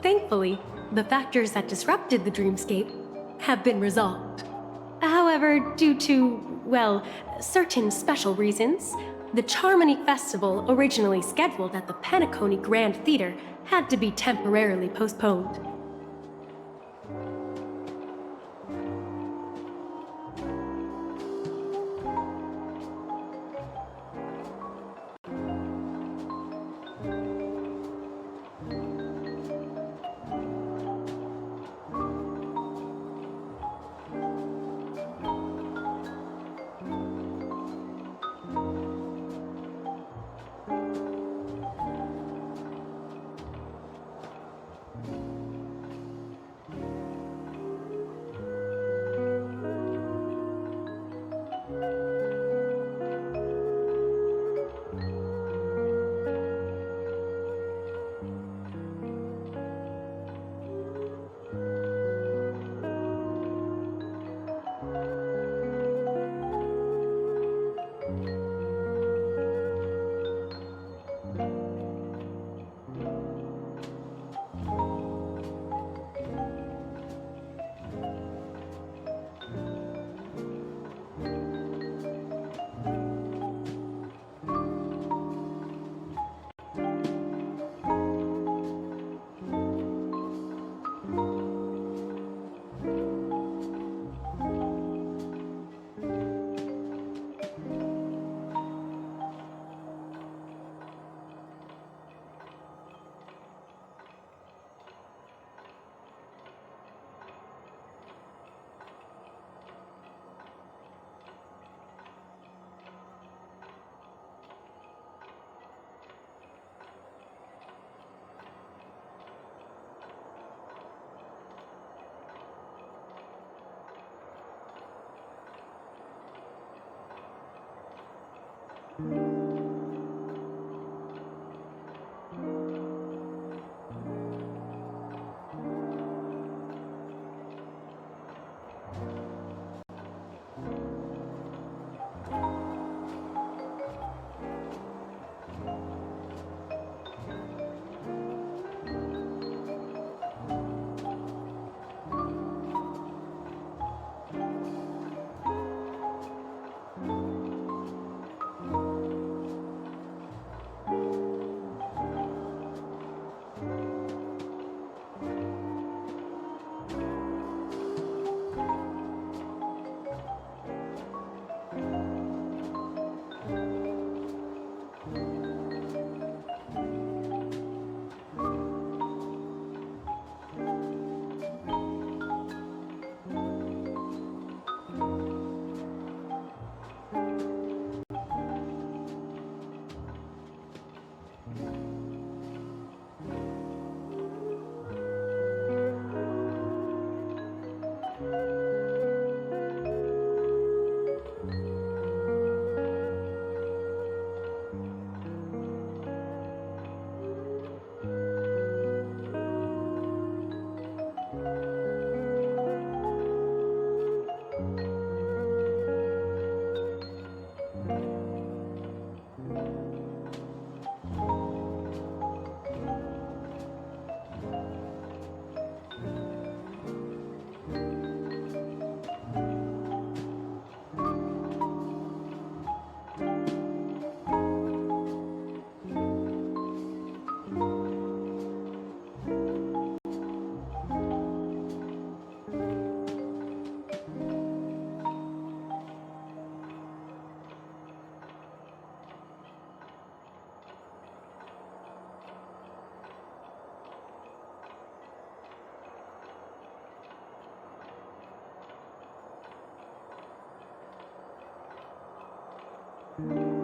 Speaker 13: Thankfully, the factors that disrupted the dreamscape have been resolved. However, due to, well, certain special reasons, the Charmony Festival, originally scheduled at the Penacony Grand Theater, had to be temporarily postponed.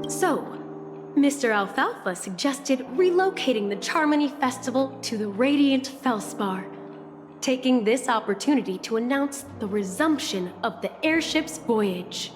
Speaker 13: So, Mr. Alfalfa suggested relocating the Charmony Festival to the Radiant Felspar, taking this opportunity to announce the resumption of the airship's voyage.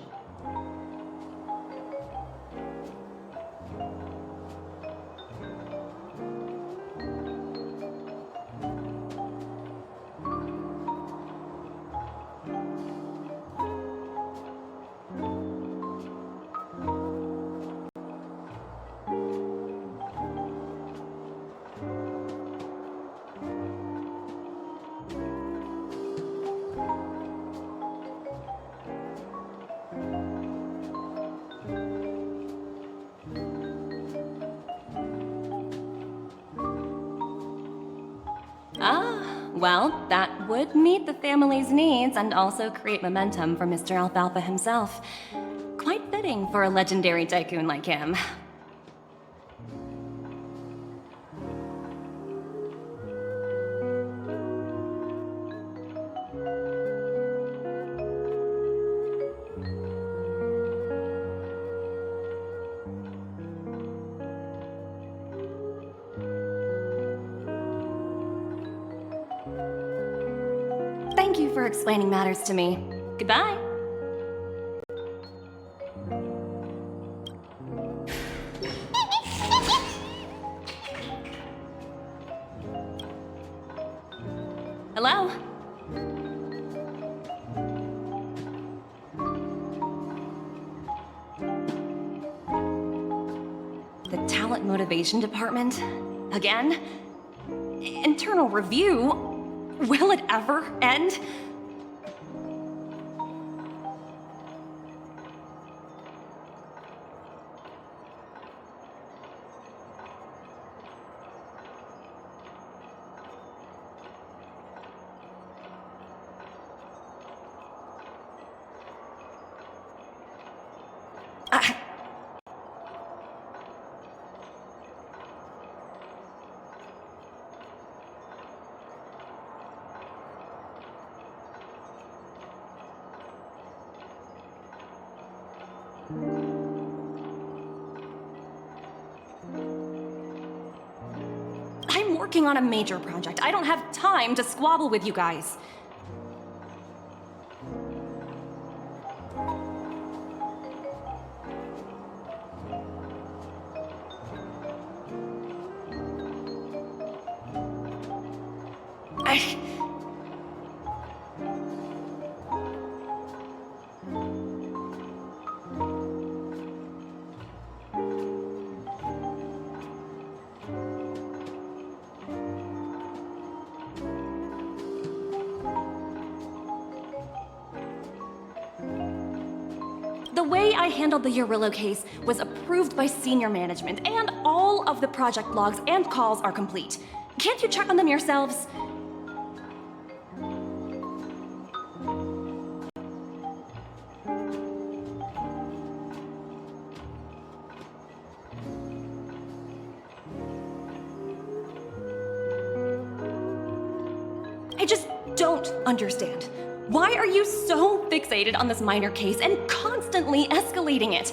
Speaker 10: Well, that would meet the family's needs and also create momentum for Mr. Alfalfa himself. Quite fitting for a legendary tycoon like him. Thank you for explaining matters to me. Goodbye. Hello? The talent motivation department? Again? Internal review? Will it ever end? I'm working on a major project. I don't have time to squabble with you guys. The way I handled the Urillo case was approved by senior management, and all of the project logs and calls are complete. Can't you check on them yourselves? I just don't understand. Why are you so fixated on this minor case and constantly escalating it?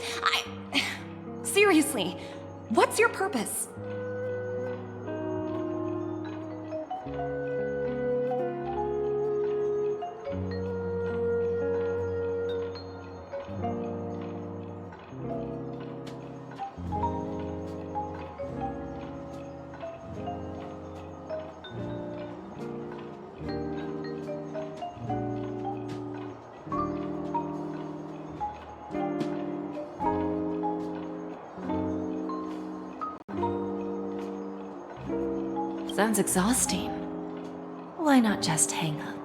Speaker 10: Seriously, what's your purpose?
Speaker 14: Sounds exhausting. Why not just hang up?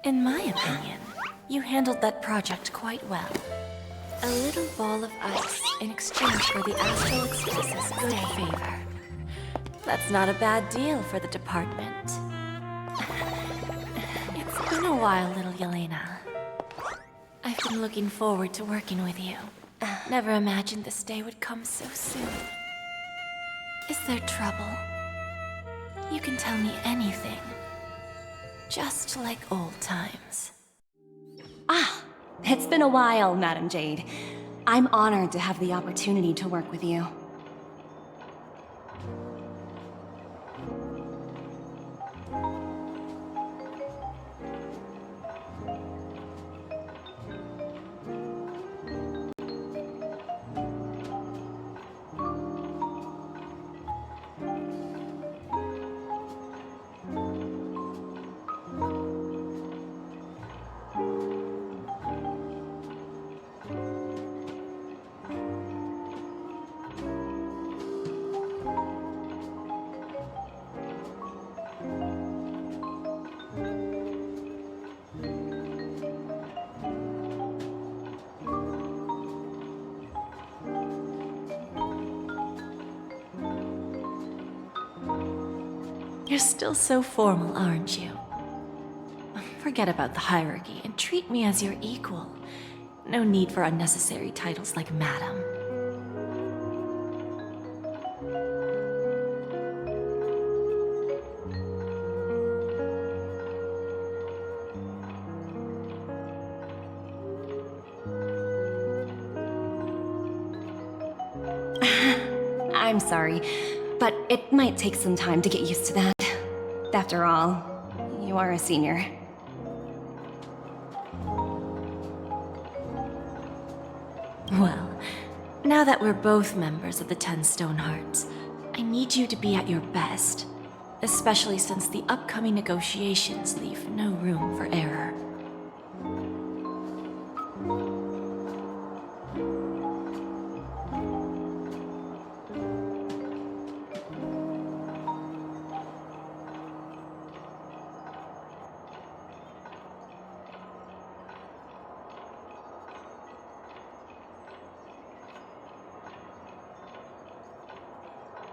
Speaker 14: In my opinion, you handled that project quite well. A little ball of ice in exchange for the Astral Express's good favor. That's not a bad deal for the department. It's been a while, little Yelena. I've been looking forward to working with you. Never imagined this day would come so soon. Is there trouble? You can tell me anything. Just like old times.
Speaker 10: Ah, it's been a while, Madam Jade. I'm honored to have the opportunity to work with you.
Speaker 14: You're still so formal, aren't you? Forget about the hierarchy and treat me as your equal. No need for unnecessary titles like Madam.
Speaker 10: I'm sorry, but it might take some time to get used to that. After all, you are a senior.
Speaker 14: Well, now that we're both members of the 10 Stone Hearts, I need you to be at your best, especially since the upcoming negotiations leave no room for error.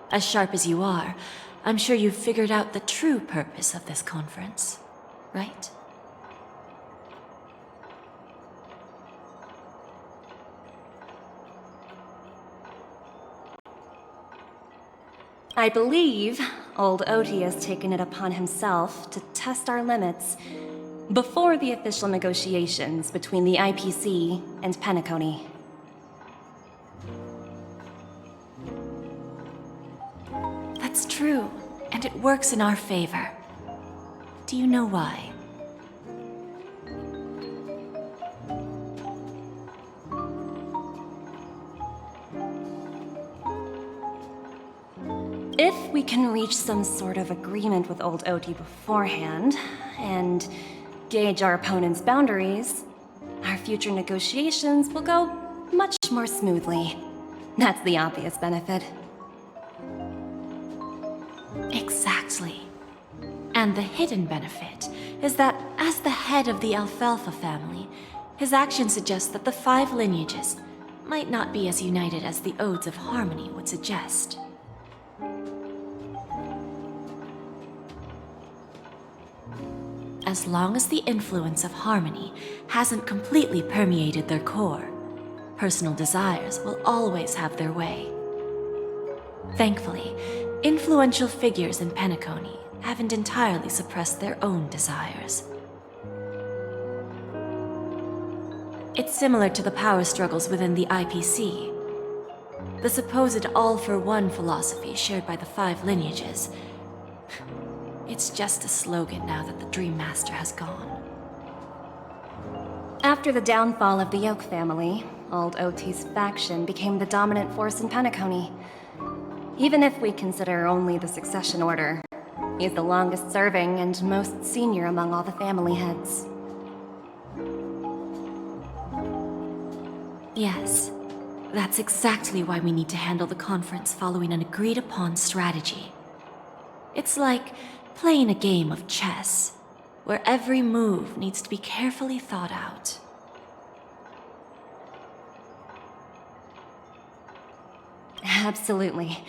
Speaker 14: As sharp as you are, I'm sure you've figured out the true purpose of this conference, right?
Speaker 10: I believe old Oti has taken it upon himself to test our limits before the official negotiations between the IPC and Penacony.
Speaker 14: That's true, and it works in our favor. Do you know why?
Speaker 10: If we can reach some sort of agreement with old Oti beforehand, and gauge our opponent's boundaries, our future negotiations will go much more smoothly. That's the obvious benefit.
Speaker 14: Exactly. And the hidden benefit is that as the head of the Alfalfa family, his actions suggest that the 5 lineages might not be as united as the Odes of Harmony would suggest. As long as the influence of Harmony hasn't completely permeated their core, personal desires will always have their way. Thankfully, influential figures in Penacony haven't entirely suppressed their own desires. It's similar to the power struggles within the IPC. The supposed all-for-one philosophy shared by the 5 lineages. It's just a slogan now that the Dream Master has gone.
Speaker 10: After the downfall of the Yoke family, old Oti's faction became the dominant force in Penacony. Even if we consider only the succession order, he's the longest serving and most senior among all the family heads.
Speaker 14: Yes, that's exactly why we need to handle the conference following an agreed-upon strategy. It's like playing a game of chess, where every move needs to be carefully thought out.
Speaker 10: Absolutely.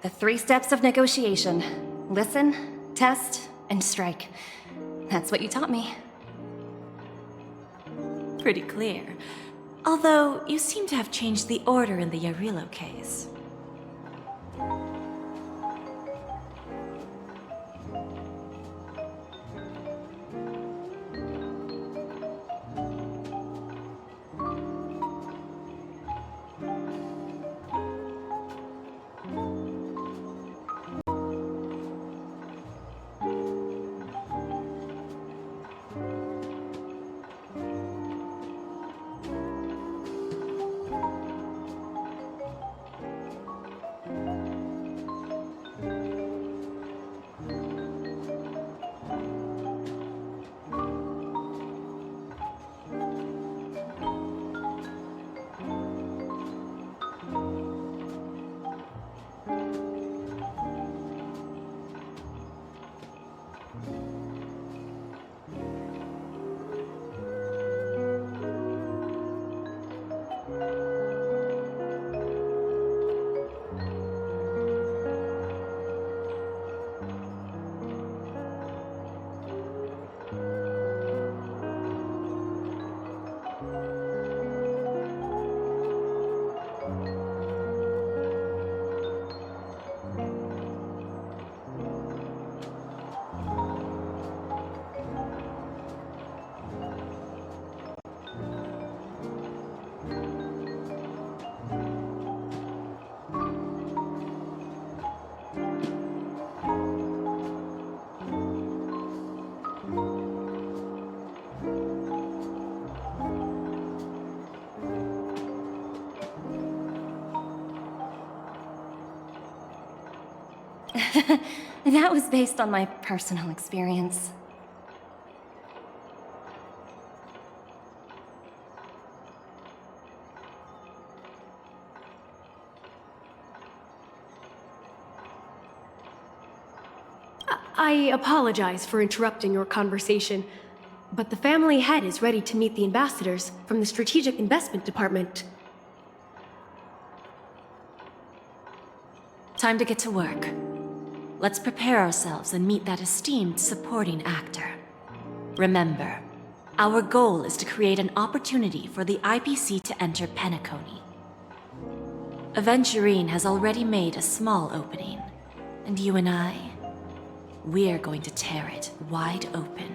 Speaker 10: The 3 steps of negotiation. Listen, test, and strike. That's what you taught me.
Speaker 14: Pretty clear. Although, you seem to have changed the order in the Yarilo case.
Speaker 10: That was based on my personal experience.
Speaker 13: I apologize for interrupting your conversation, but the family head is ready to meet the ambassadors from the Strategic Investment Department.
Speaker 14: Time to get to work. Let's prepare ourselves and meet that esteemed supporting actor. Remember, our goal is to create an opportunity for the IPC to enter Penacony. Aventurine has already made a small opening, and you and I, we're going to tear it wide open.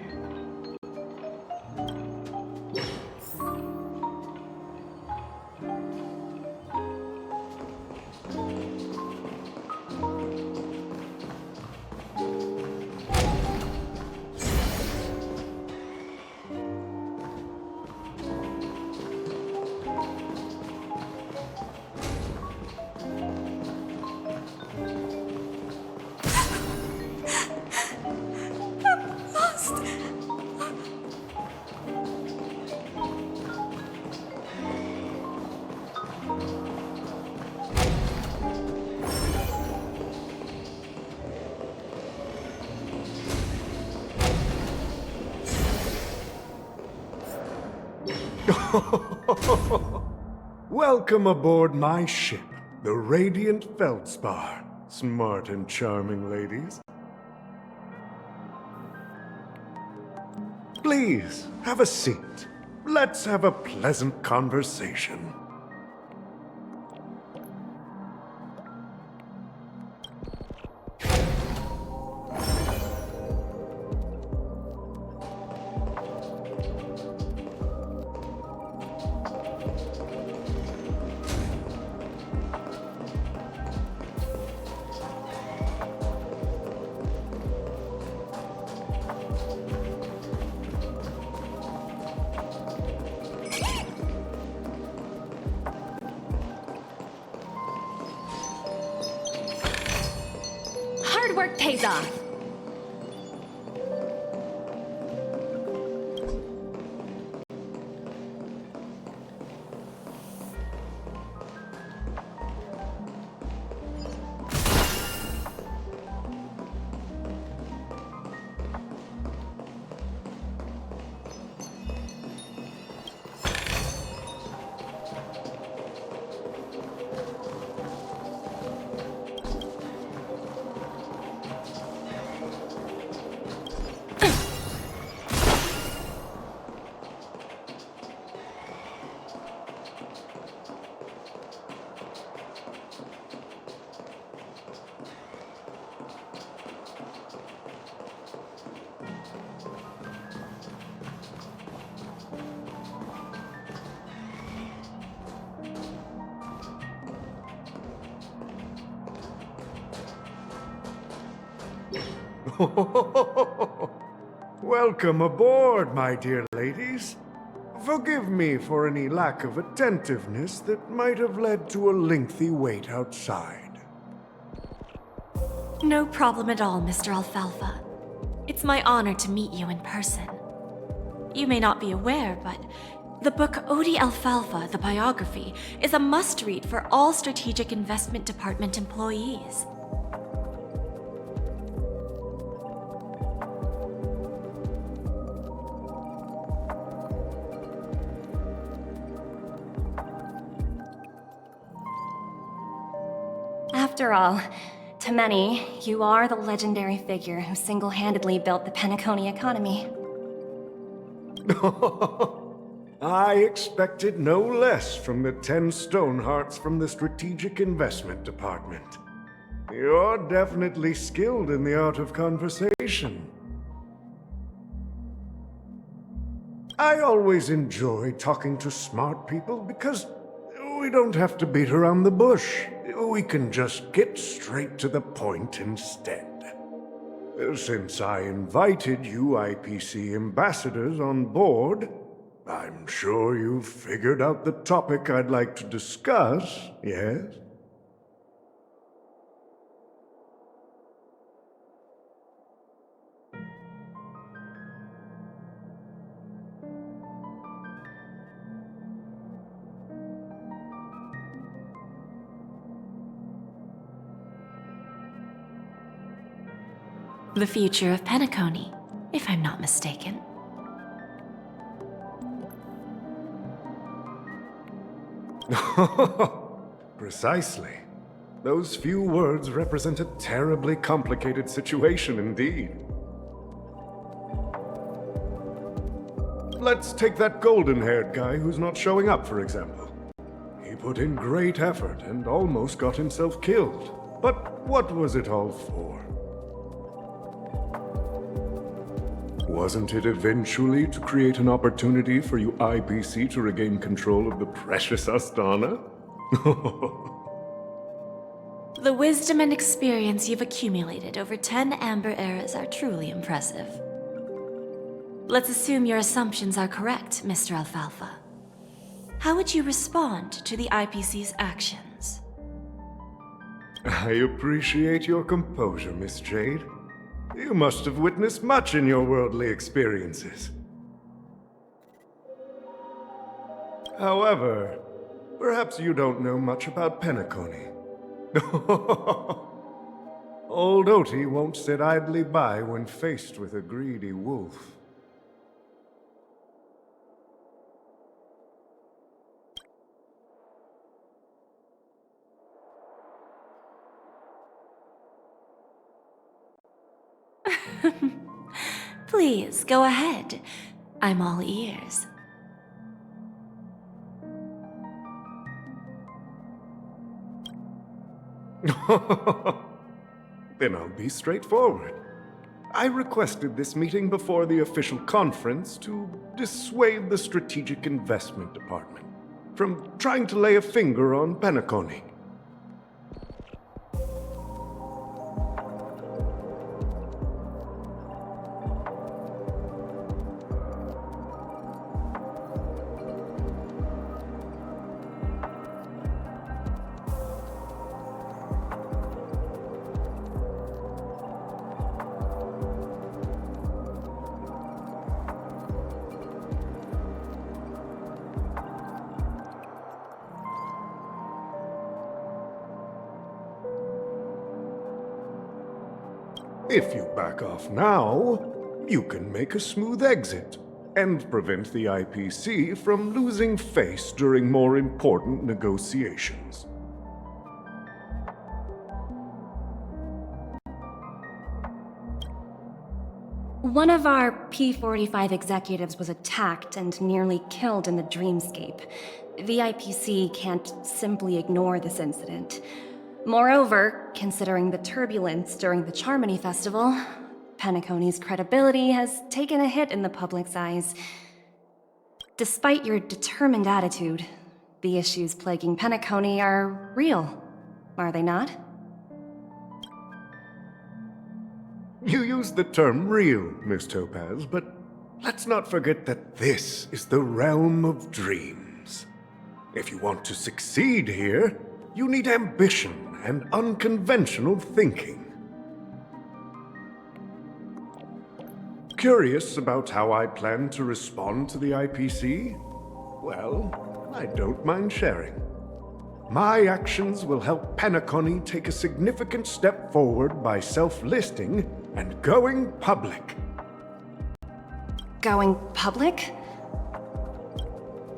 Speaker 15: Welcome aboard my ship, the Radiant Feldspar. Smart and charming ladies. Please, have a seat. Let's have a pleasant conversation.
Speaker 10: Hard work pays off.
Speaker 15: Welcome aboard, my dear ladies. Forgive me for any lack of attentiveness that might have led to a lengthy wait outside.
Speaker 14: No problem at all, Mr. Alfalfa. It's my honor to meet you in person. You may not be aware, but the book Odie Alfalfa, the biography, is a must-read for all Strategic Investment Department employees.
Speaker 10: After all, to many, you are the legendary figure who single-handedly built the Penacony economy.
Speaker 15: I expected no less from the 10 Stonehearts from the Strategic Investment Department. You're definitely skilled in the art of conversation. I always enjoy talking to smart people because we don't have to beat around the bush. We can just get straight to the point instead. Since I invited you IPC ambassadors on board, I'm sure you've figured out the topic I'd like to discuss, yes?
Speaker 14: The future of Penacony, if I'm not mistaken.
Speaker 15: Precisely. Those few words represent a terribly complicated situation indeed. Let's take that golden-haired guy who's not showing up, for example. He put in great effort and almost got himself killed. But what was it all for? Wasn't it eventually to create an opportunity for you IPC to regain control of the precious Astana?
Speaker 14: The wisdom and experience you've accumulated over 10 Amber Eras are truly impressive. Let's assume your assumptions are correct, Mr. Alfalfa. How would you respond to the IPC's actions?
Speaker 15: I appreciate your composure, Miss Jade. You must have witnessed much in your worldly experiences. However, perhaps you don't know much about Penacony. Old Oti won't sit idly by when faced with a greedy wolf.
Speaker 14: Please, go ahead. I'm all ears.
Speaker 15: Then I'll be straightforward. I requested this meeting before the official conference to dissuade the Strategic Investment Department from trying to lay a finger on Penacony. If you back off now, you can make a smooth exit and prevent the IPC from losing face during more important negotiations.
Speaker 10: One of our P-45 executives was attacked and nearly killed in the dreamscape. The IPC can't simply ignore this incident. Moreover, considering the turbulence during the Charmony Festival, Penacony's credibility has taken a hit in the public's eyes. Despite your determined attitude, the issues plaguing Penacony are real, are they not?
Speaker 15: You used the term real, Miss Topaz, but let's not forget that this is the realm of dreams. If you want to succeed here, you need ambition and unconventional thinking. Curious about how I plan to respond to the IPC? Well, I don't mind sharing. My actions will help Penacony take a significant step forward by self-listing and going public.
Speaker 10: Going public?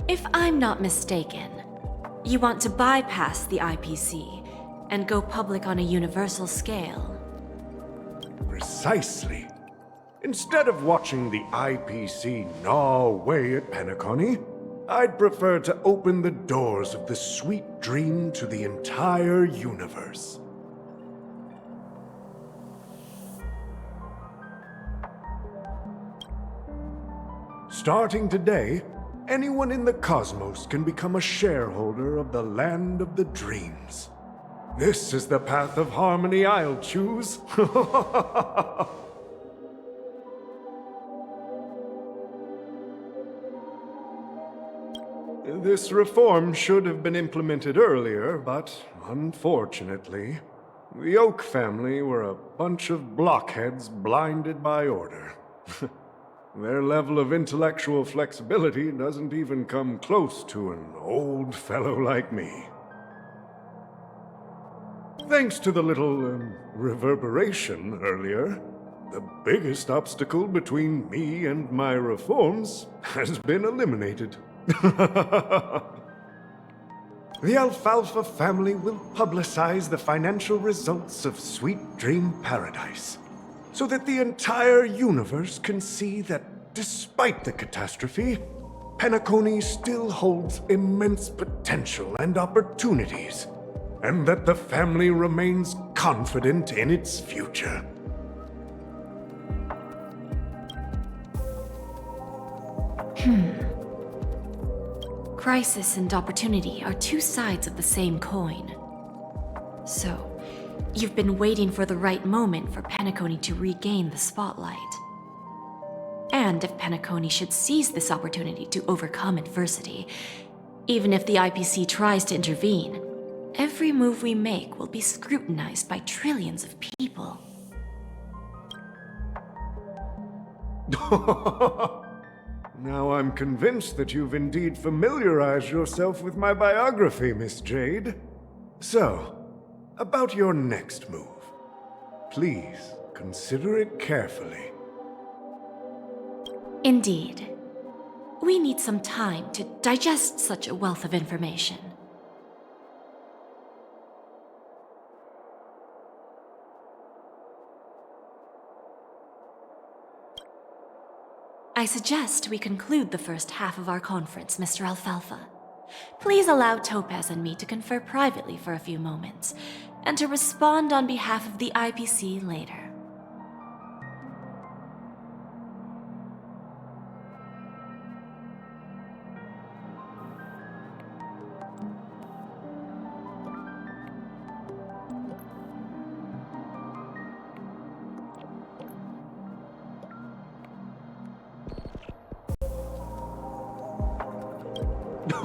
Speaker 14: If I'm not mistaken, you want to bypass the IPC and go public on a universal scale.
Speaker 15: Precisely. Instead of watching the IPC gnaw away at Penacony, I'd prefer to open the doors of the sweet dream to the entire universe. Starting today, anyone in the cosmos can become a shareholder of the Land of the Dreams. This is the path of harmony I'll choose. This reform should have been implemented earlier, but unfortunately, the Oak family were a bunch of blockheads blinded by order. Their level of intellectual flexibility doesn't even come close to an old fellow like me. Thanks to the little reverberation earlier, the biggest obstacle between me and my reforms has been eliminated. The Alfalfa family will publicize the financial results of Sweet Dream Paradise, so that the entire universe can see that despite the catastrophe, Penacony still holds immense potential and opportunities, and that the family remains confident in its future.
Speaker 14: Crisis and opportunity are two sides of the same coin. So, you've been waiting for the right moment for Penacony to regain the spotlight. And if Penacony should seize this opportunity to overcome adversity, even if the IPC tries to intervene, every move we make will be scrutinized by trillions of people.
Speaker 15: Now I'm convinced that you've indeed familiarized yourself with my biography, Miss Jade. So, about your next move. Please, consider it carefully.
Speaker 14: Indeed. We need some time to digest such a wealth of information. I suggest we conclude the first half of our conference, Mr. Alfalfa. Please allow Topaz and me to confer privately for a few moments, and to respond on behalf of the IPC later.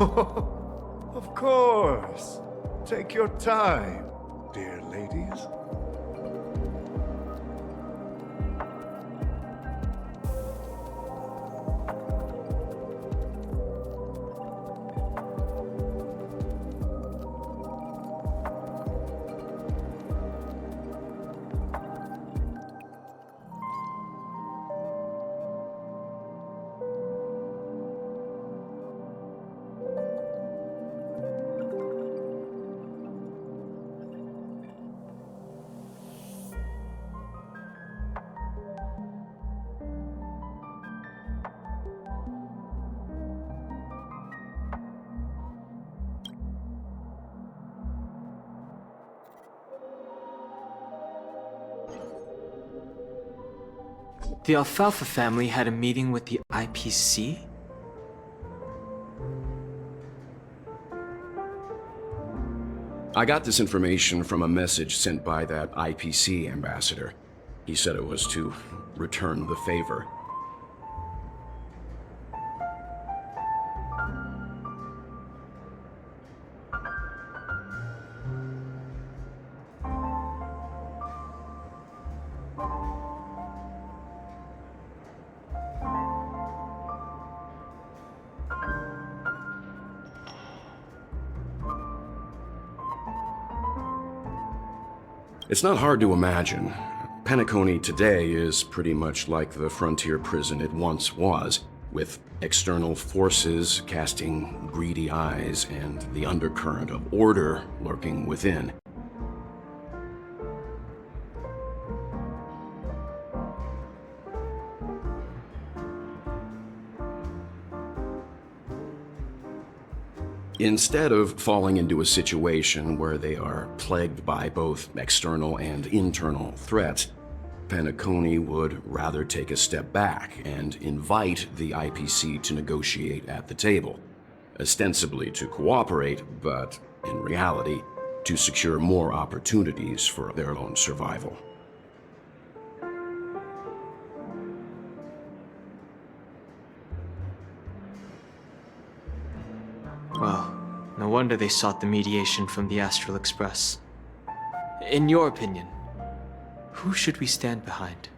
Speaker 15: Of course. Take your time, dear ladies.
Speaker 2: The Alfalfa family had a meeting with the IPC?
Speaker 16: I got this information from a message sent by that IPC ambassador. He said it was to return the favor. It's not hard to imagine. Penacony today is pretty much like the frontier prison it once was, with external forces casting greedy eyes and the undercurrent of order lurking within. Instead of falling into a situation where they are plagued by both external and internal threats, Penacony would rather take a step back and invite the IPC to negotiate at the table, ostensibly to cooperate, but in reality, to secure more opportunities for their own survival.
Speaker 2: Well, no wonder they sought the mediation from the Astral Express. In your opinion, who should we stand behind?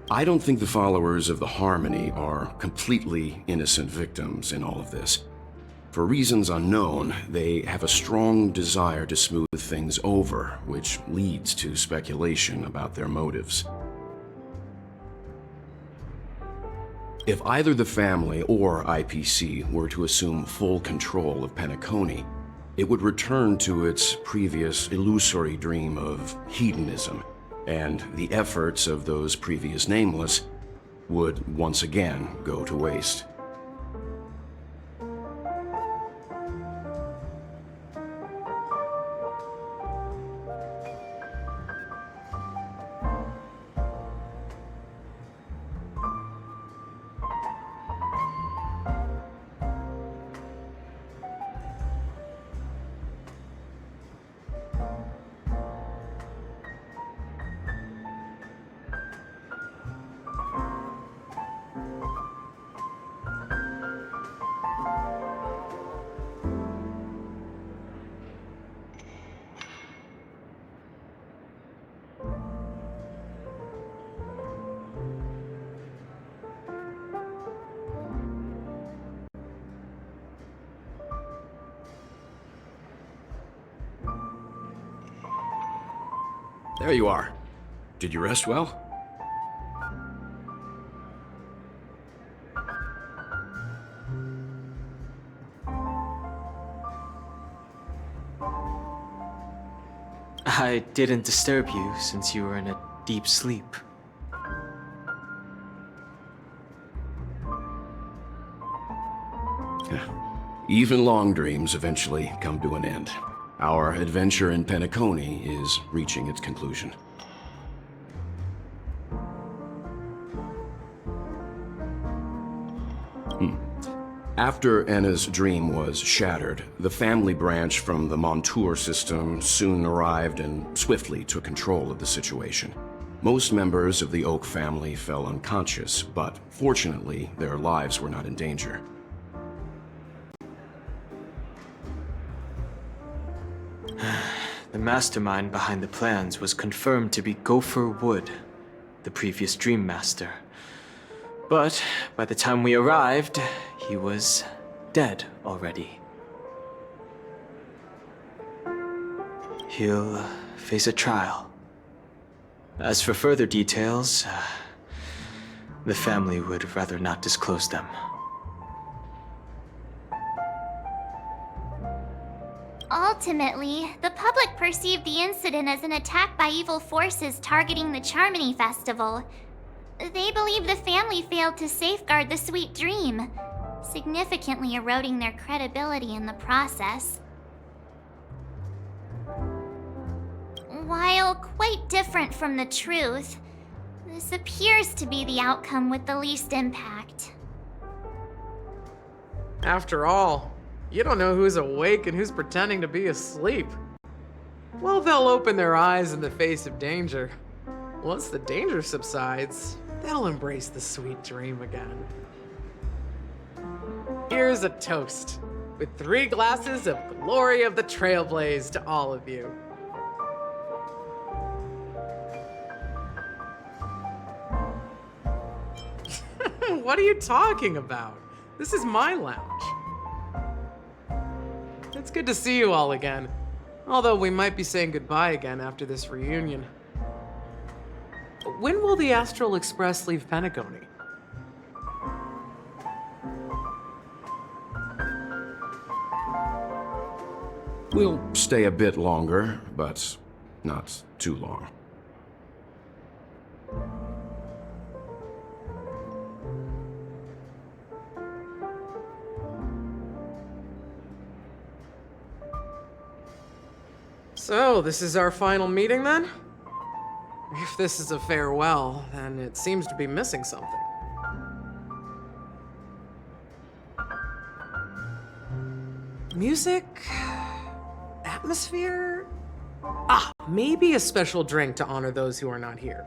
Speaker 16: I don't think the followers of the Harmony are completely innocent victims in all of this. For reasons unknown, they have a strong desire to smooth things over, which leads to speculation about their motives. If either the family or IPC were to assume full control of Penacony, it would return to its previous illusory dream of hedonism, and the efforts of those previous nameless would once again go to waste. There you are. Did you rest well?
Speaker 2: I didn't disturb you since you were in a deep sleep.
Speaker 16: Even long dreams eventually come to an end. Our adventure in Penacony is reaching its conclusion. After Anna's dream was shattered, the family branch from the Montour system soon arrived and swiftly took control of the situation. Most members of the Oak family fell unconscious, but fortunately, their lives were not in danger.
Speaker 2: The mastermind behind the plans was confirmed to be Gopher Wood, the previous Dream Master. But by the time we arrived, he was dead already. He'll face a trial. As for further details, the family would rather not disclose them.
Speaker 1: Ultimately, the public perceived the incident as an attack by evil forces targeting the Charmony Festival. They believe the family failed to safeguard the sweet dream, significantly eroding their credibility in the process. While quite different from the truth, this appears to be the outcome with the least impact.
Speaker 17: After all, you don't know who's awake and who's pretending to be asleep. Well, they'll open their eyes in the face of danger. Once the danger subsides, they'll embrace the sweet dream again. Here's a toast, with 3 glasses of Glory of the Trailblaze to all of you. What are you talking about? This is my lounge. It's good to see you all again, although we might be saying goodbye again after this reunion. When will the Astral Express leave Penacony?
Speaker 16: We'll stay a bit longer, but not too long.
Speaker 17: So, this is our final meeting then? If this is a farewell, then it seems to be missing something. Music? Atmosphere? Ah, maybe a special drink to honor those who are not here.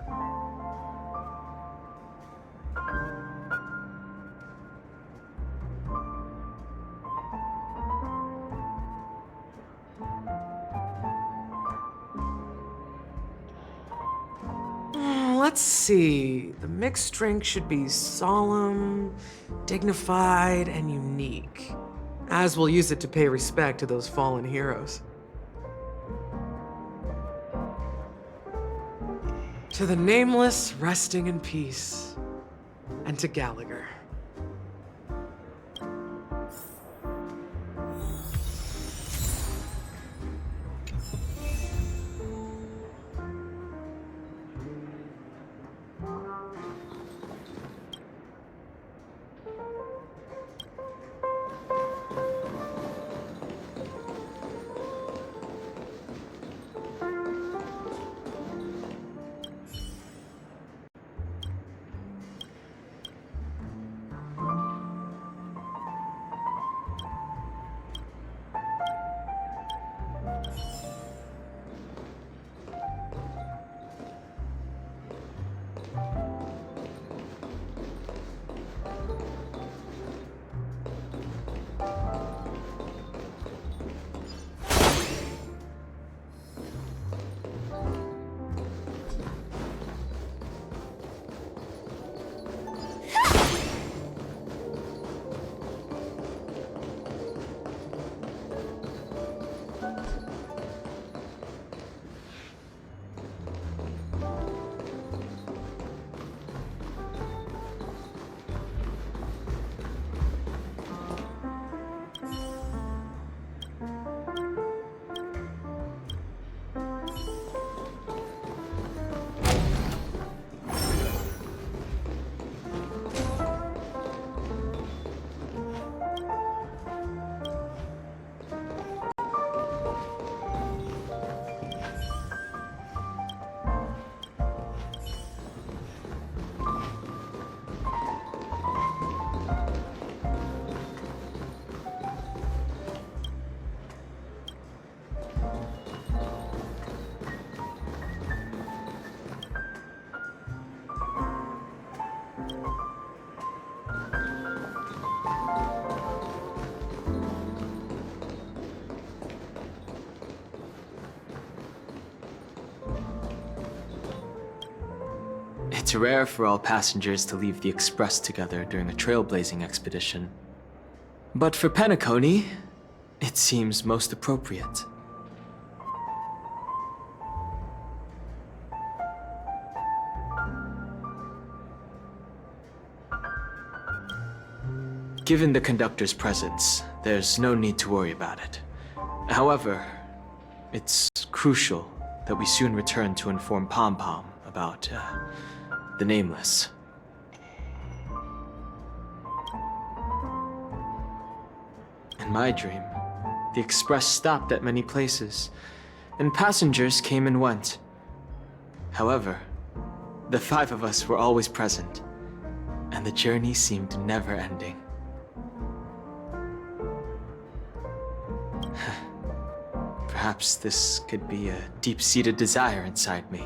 Speaker 17: Let's see. The mixed drink should be solemn, dignified, and unique, as we'll use it to pay respect to those fallen heroes. To the nameless, resting in peace, and to Gallagher.
Speaker 2: It's rare for all passengers to leave the Express together during a trailblazing expedition. But for Penacony, it seems most appropriate. Given the conductor's presence, there's no need to worry about it. However, it's crucial that we soon return to inform Pom Pom about, the Nameless. In my dream, the Express stopped at many places, and passengers came and went. However, the 5 of us were always present, and the journey seemed never ending. Perhaps this could be a deep-seated desire inside me.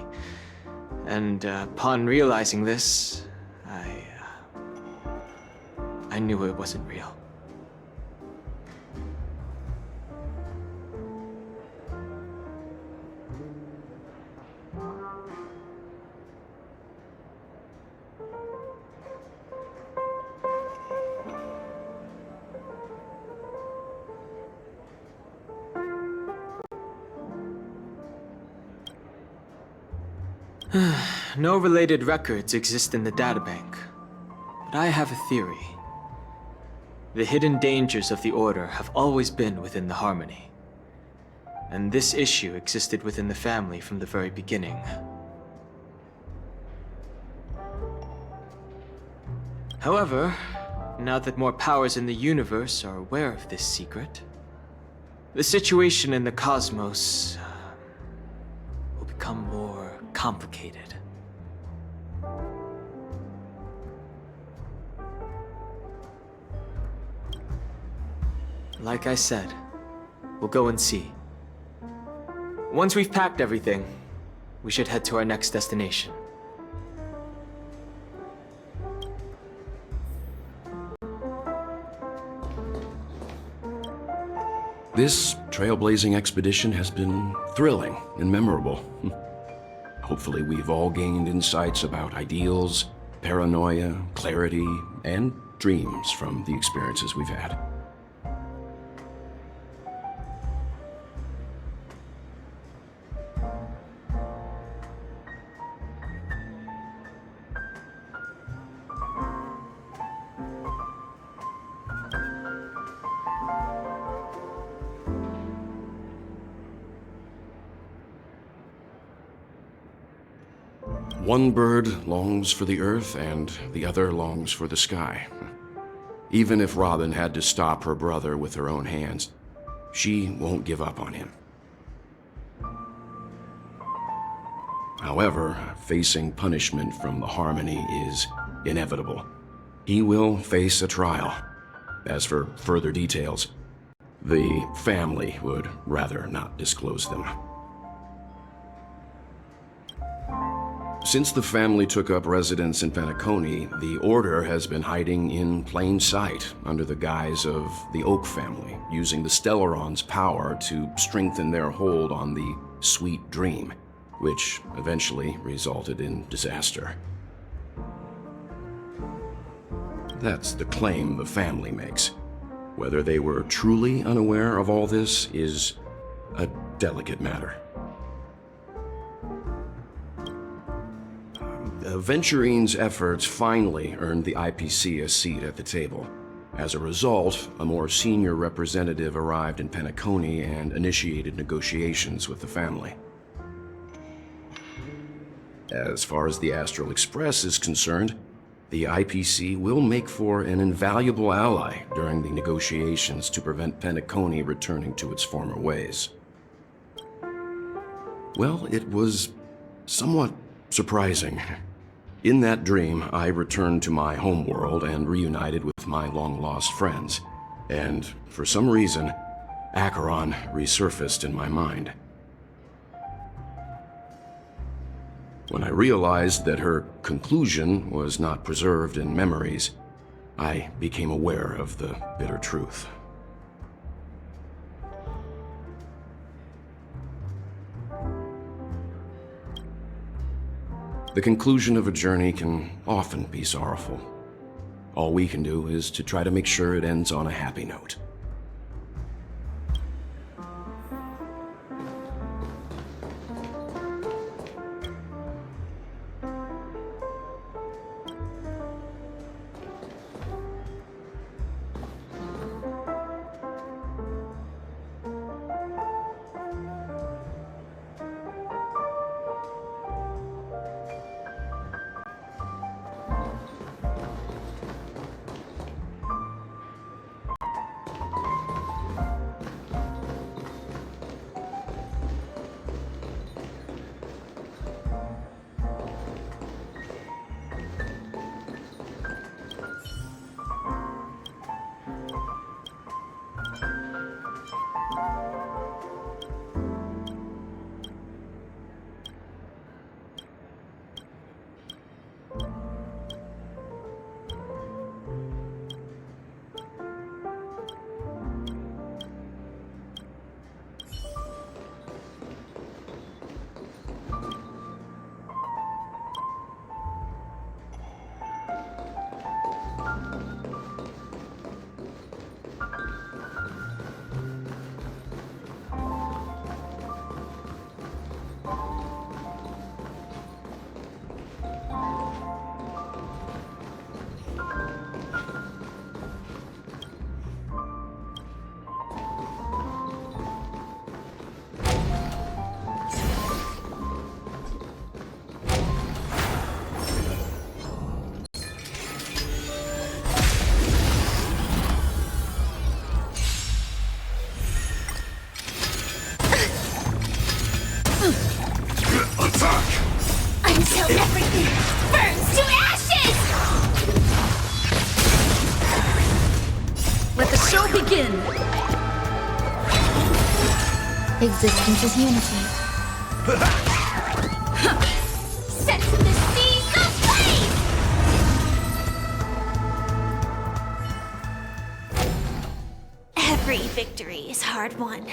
Speaker 2: And upon realizing this, I knew it wasn't real. No related records exist in the databank, but I have a theory. The hidden dangers of the Order have always been within the Harmony, and this issue existed within the family from the very beginning. However, now that more powers in the universe are aware of this secret, the situation in the cosmos will become more complicated. Like I said, we'll go and see. Once we've packed everything, we should head to our next destination.
Speaker 16: This trailblazing expedition has been thrilling and memorable. Hopefully we've all gained insights about ideals, paranoia, clarity, and dreams from the experiences we've had. One bird longs for the earth, and the other longs for the sky. Even if Robin had to stop her brother with her own hands, she won't give up on him. However, facing punishment from the Harmony is inevitable. He will face a trial. As for further details, the family would rather not disclose them. Since the family took up residence in Penacony, the Order has been hiding in plain sight under the guise of the Oak family, using the Stellaron's power to strengthen their hold on the Sweet Dream, which eventually resulted in disaster. That's the claim the family makes. Whether they were truly unaware of all this is a delicate matter. Venturine's efforts finally earned the IPC a seat at the table. As a result, a more senior representative arrived in Penacony and initiated negotiations with the family. As far as the Astral Express is concerned, the IPC will make for an invaluable ally during the negotiations to prevent Penacony returning to its former ways. Well, it was somewhat surprising. In that dream, I returned to my homeworld and reunited with my long-lost friends. And for some reason, Acheron resurfaced in my mind. When I realized that her conclusion was not preserved in memories, I became aware of the bitter truth. The conclusion of a journey can often be sorrowful. All we can do is to try to make sure it ends on a happy note.
Speaker 1: Until everything burns to ashes!
Speaker 18: Let the show begin!
Speaker 14: Existence is unity.
Speaker 1: Sense of the seas of flame! Every victory is hard won.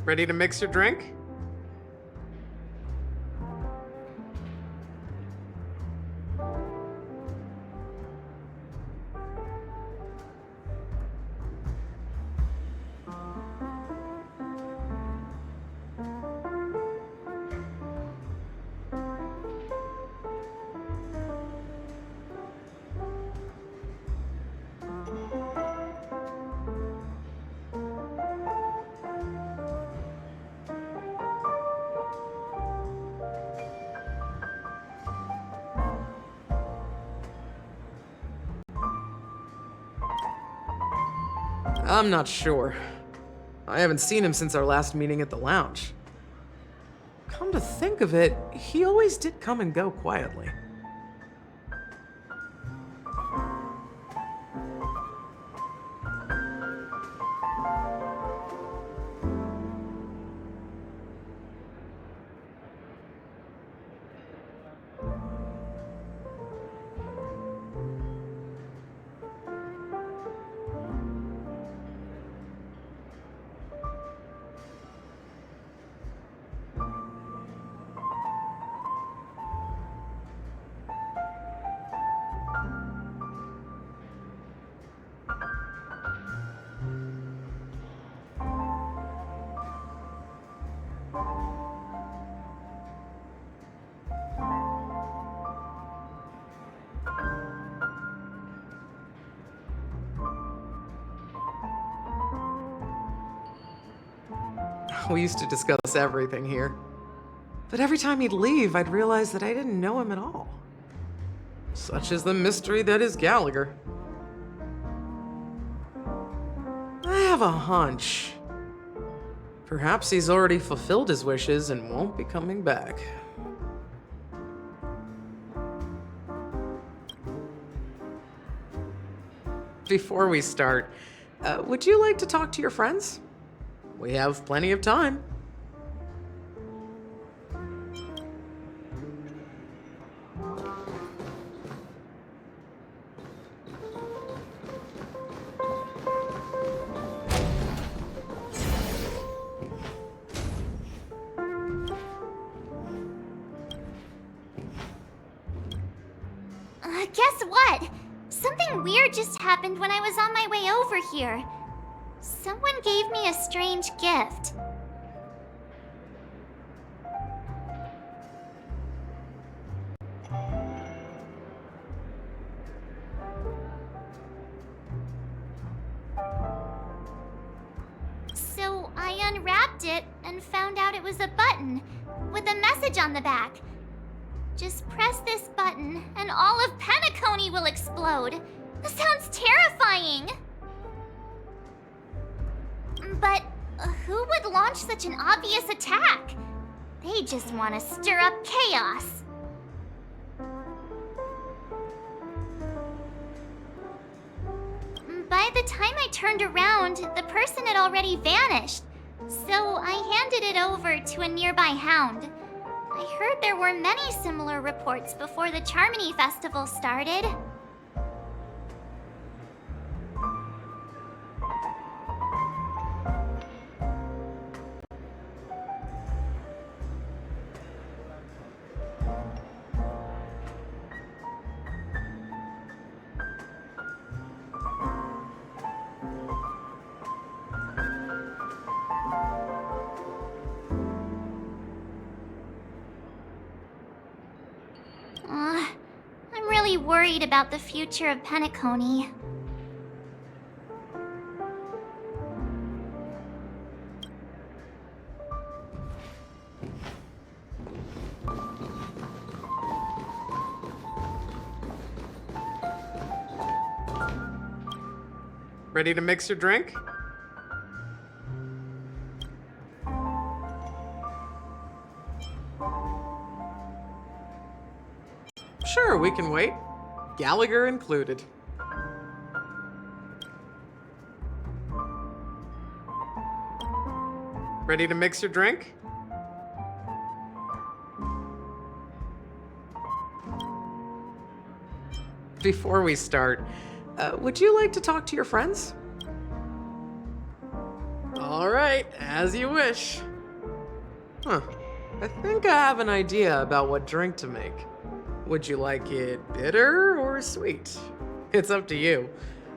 Speaker 17: Ready to mix your drink? I'm not sure. I haven't seen him since our last meeting at the lounge. Come to think of it, he always did come and go quietly. We used to discuss everything here. But every time he'd leave, I'd realize that I didn't know him at all. Such is the mystery that is Gallagher. I have a hunch. Perhaps he's already fulfilled his wishes and won't be coming back. Before we start, would you like to talk to your friends? We have plenty of time.
Speaker 1: Guess what? Something weird just happened when I was on my way over here. Someone gave me a strange gift. So I unwrapped it and found out it was a button with a message on the back. Just press this button and all of Penacony will explode. This sounds terrifying. But who would launch such an obvious attack? They just want to stir up chaos. By the time I turned around, the person had already vanished. So I handed it over to a nearby hound. I heard there were many similar reports before the Charmony Festival started. I'm really worried about the future of Penacony.
Speaker 17: Ready to mix your drink? Sure, we can wait. Gallagher included. Ready to mix your drink? Before we start, would you like to talk to your friends? All right, as you wish. Huh. I think I have an idea about what drink to make. Would you like it bitter or sweet? It's up to you.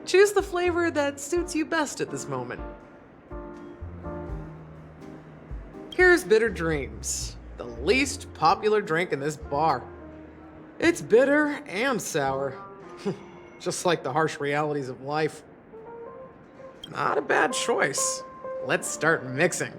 Speaker 17: Choose the flavor that suits you best at this moment. Here's Bitter Dreams, the least popular drink in this bar. It's bitter and sour, just like the harsh realities of life. Not a bad choice. Let's start mixing.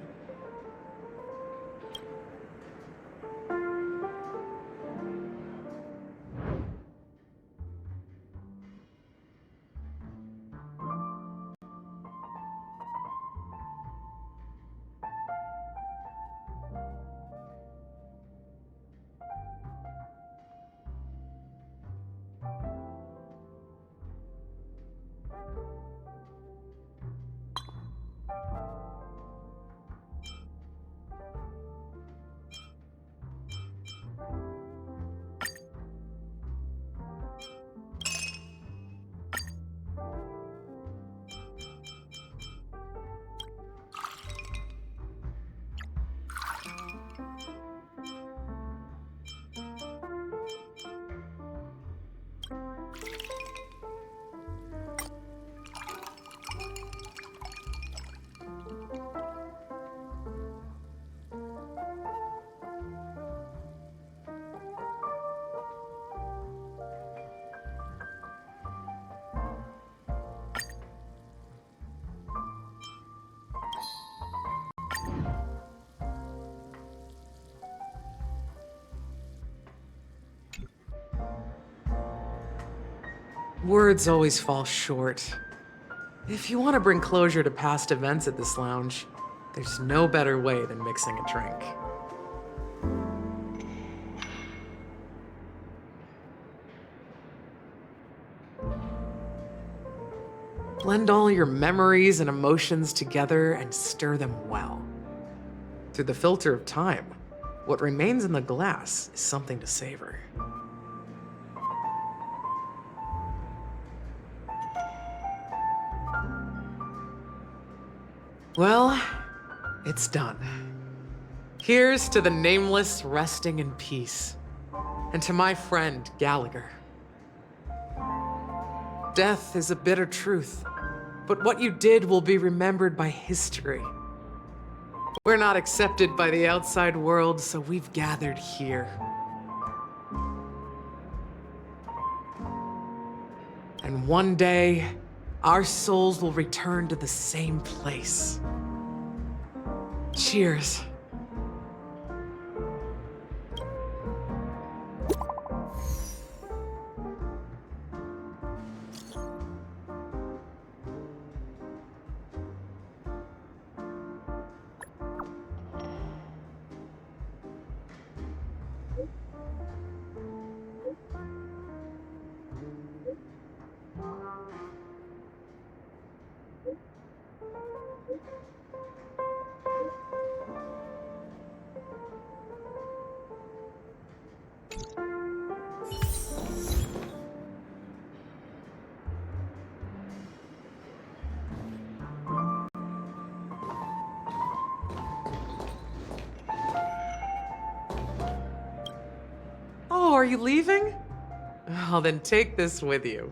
Speaker 17: Words always fall short. If you want to bring closure to past events at this lounge, there's no better way than mixing a drink. Blend all your memories and emotions together and stir them well. Through the filter of time, what remains in the glass is something to savor. Well, it's done. Here's to the nameless resting in peace, and to my friend Gallagher. Death is a bitter truth, but what you did will be remembered by history. We're not accepted by the outside world, so we've gathered here. And one day, our souls will return to the same place. Cheers. Oh, are you leaving? Oh, then take this with you.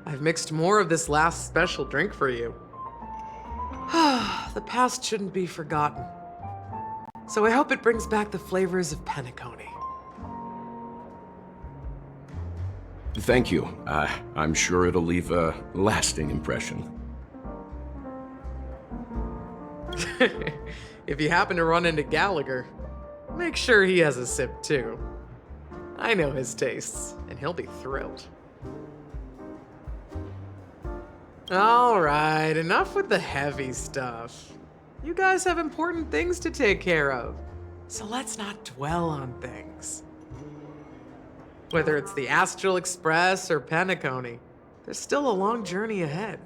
Speaker 17: I've mixed more of this last special drink for you. The past shouldn't be forgotten. So I hope it brings back the flavors of Penacony.
Speaker 16: Thank you. I'm sure it'll leave a lasting impression.
Speaker 17: If you happen to run into Gallagher, make sure he has a sip too. I know his tastes, and he'll be thrilled. All right, enough with the heavy stuff. You guys have important things to take care of, so let's not dwell on things. Whether it's the Astral Express or Penacony, there's still a long journey ahead.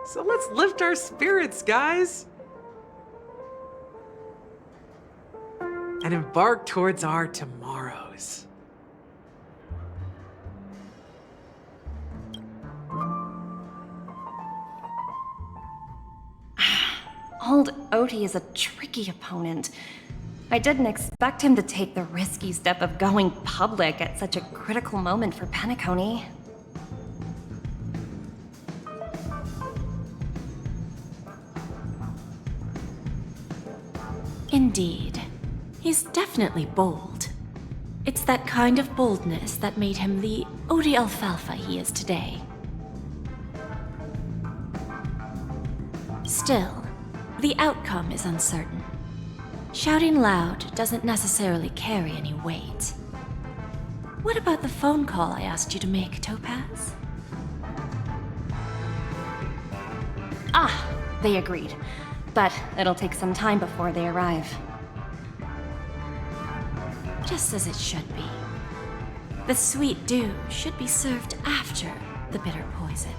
Speaker 17: So let's lift our spirits, guys! And embark towards our tomorrows.
Speaker 10: Old Odie is a tricky opponent. I didn't expect him to take the risky step of going public at such a critical moment for Penacony.
Speaker 14: Indeed. He's definitely bold. It's that kind of boldness that made him the Odie Alfalfa he is today. Still, the outcome is uncertain. Shouting loud doesn't necessarily carry any weight. What about the phone call I asked you to make, Topaz?
Speaker 10: Ah, they agreed. But it'll take some time before they arrive.
Speaker 14: Just as it should be. The sweet dew should be served after the bitter poison.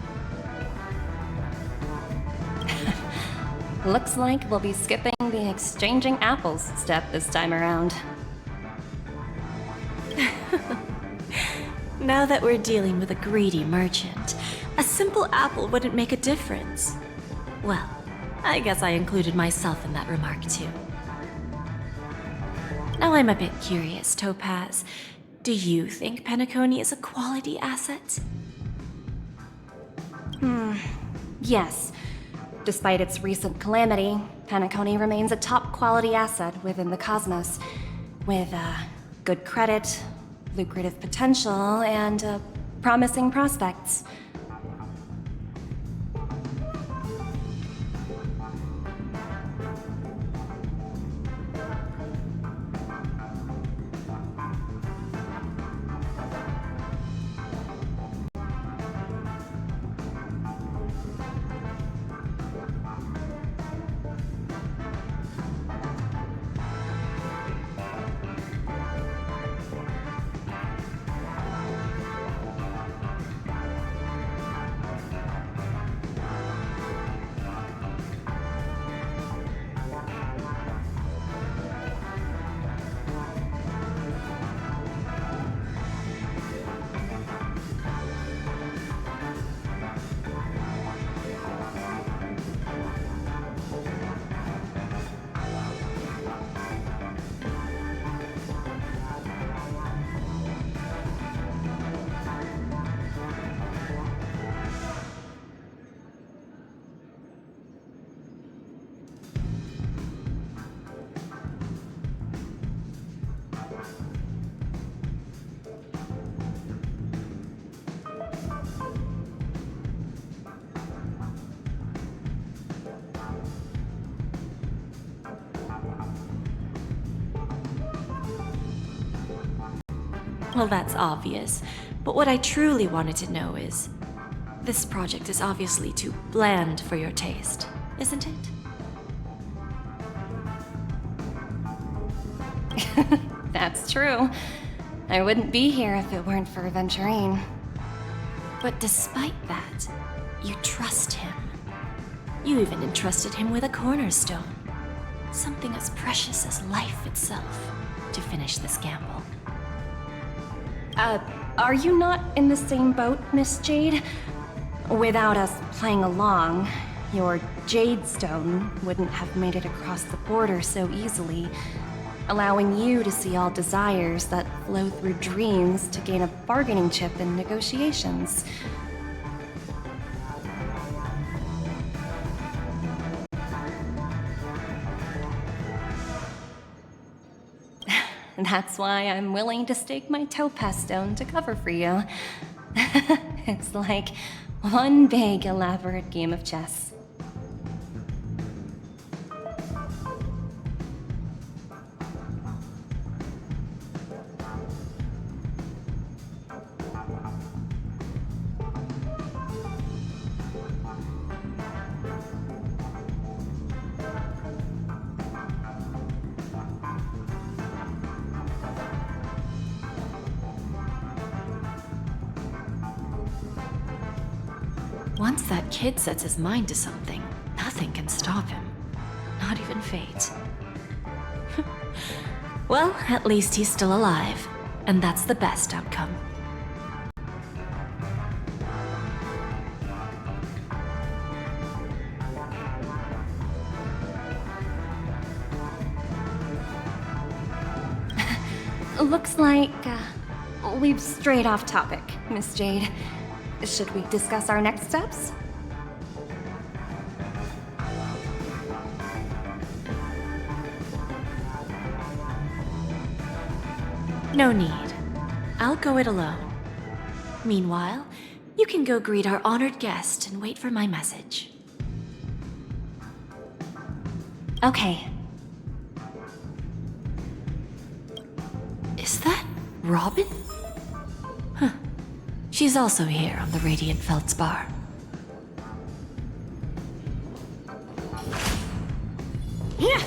Speaker 10: Looks like we'll be skipping the exchanging apples step this time around.
Speaker 14: Now that we're dealing with a greedy merchant, a simple apple wouldn't make a difference. Well, I guess I included myself in that remark too. Now I'm a bit curious, Topaz. Do you think Penacony is a quality asset?
Speaker 10: Yes. Despite its recent calamity, Penacony remains a top-quality asset within the cosmos, with good credit, lucrative potential, and promising prospects.
Speaker 14: Well, that's obvious. But what I truly wanted to know is, this project is obviously too bland for your taste, isn't it?
Speaker 10: That's true. I wouldn't be here if it weren't for Venturine.
Speaker 14: But despite that, you trust him. You even entrusted him with a cornerstone. Something as precious as life itself, to finish this gamble.
Speaker 10: Are you not in the same boat, Miss Jade? Without us playing along, your Jade Stone wouldn't have made it across the border so easily, allowing you to see all desires that flow through dreams to gain a bargaining chip in negotiations. That's why I'm willing to stake my topaz stone to cover for you. It's like one big, elaborate game of chess.
Speaker 14: Once that kid sets his mind to something, nothing can stop him. Not even fate. Well, at least he's still alive, and that's the best outcome.
Speaker 10: Looks like we've strayed off topic, Miss Jade. Should we discuss our next steps?
Speaker 14: No need. I'll go it alone. Meanwhile, you can go greet our honored guest and wait for my message.
Speaker 10: Okay.
Speaker 14: Is that Robin? Huh. She's also here on the Radiant Feldspar.
Speaker 10: Yeah.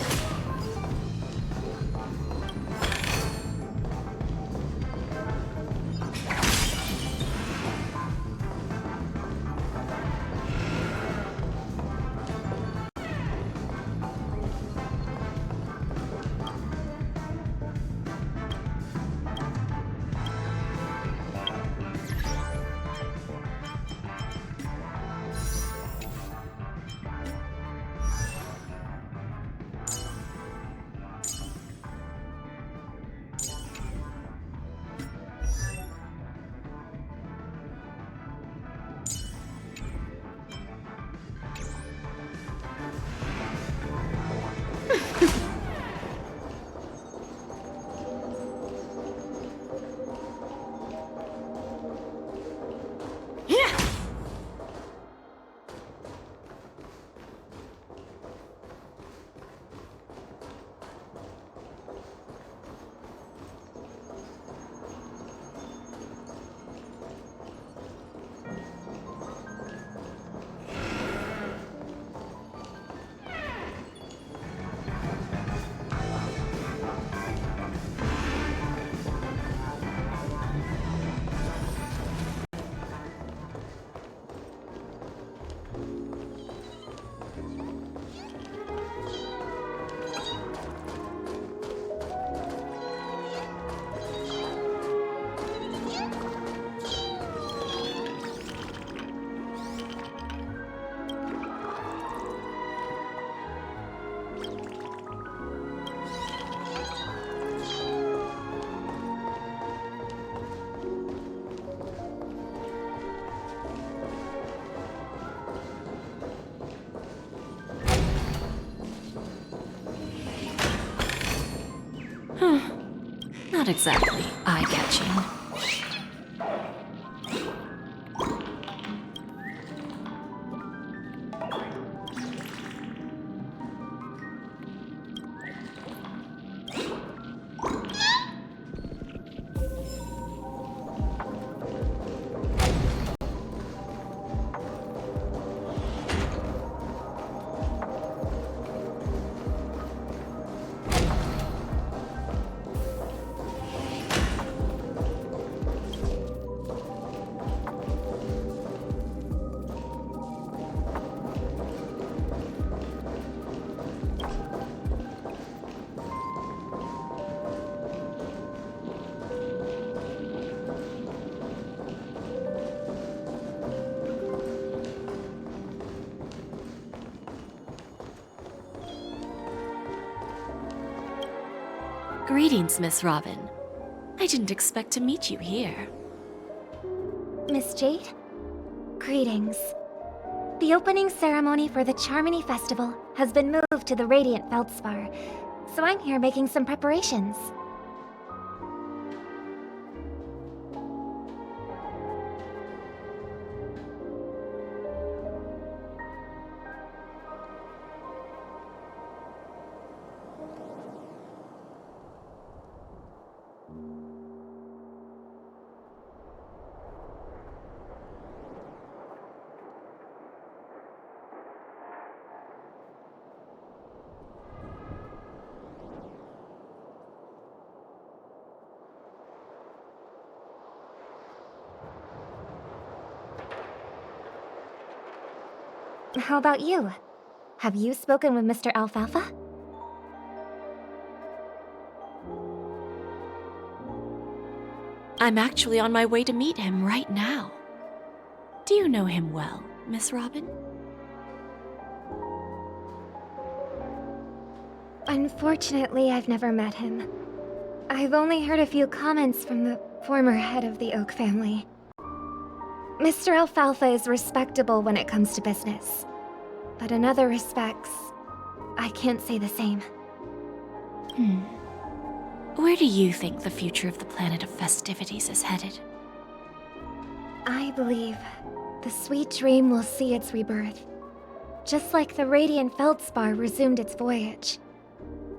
Speaker 14: Not exactly eye-catching. Greetings, Miss Robin. I didn't expect to meet you here.
Speaker 1: Miss Jade? Greetings. The opening ceremony for the Charmony Festival has been moved to the Radiant Feldspar, so I'm here making some preparations. How about you? Have you spoken with Mr. Alfalfa?
Speaker 14: I'm actually on my way to meet him right now. Do you know him well, Miss Robin?
Speaker 1: Unfortunately, I've never met him.
Speaker 18: I've only heard a few comments from the former head of the Oak family. Mr. Alfalfa is respectable when it comes to business. But in other respects, I can't say the same.
Speaker 14: Where do you think the future of the planet of festivities is headed?
Speaker 18: I believe the sweet dream will see its rebirth. Just like the radiant feldspar resumed its voyage.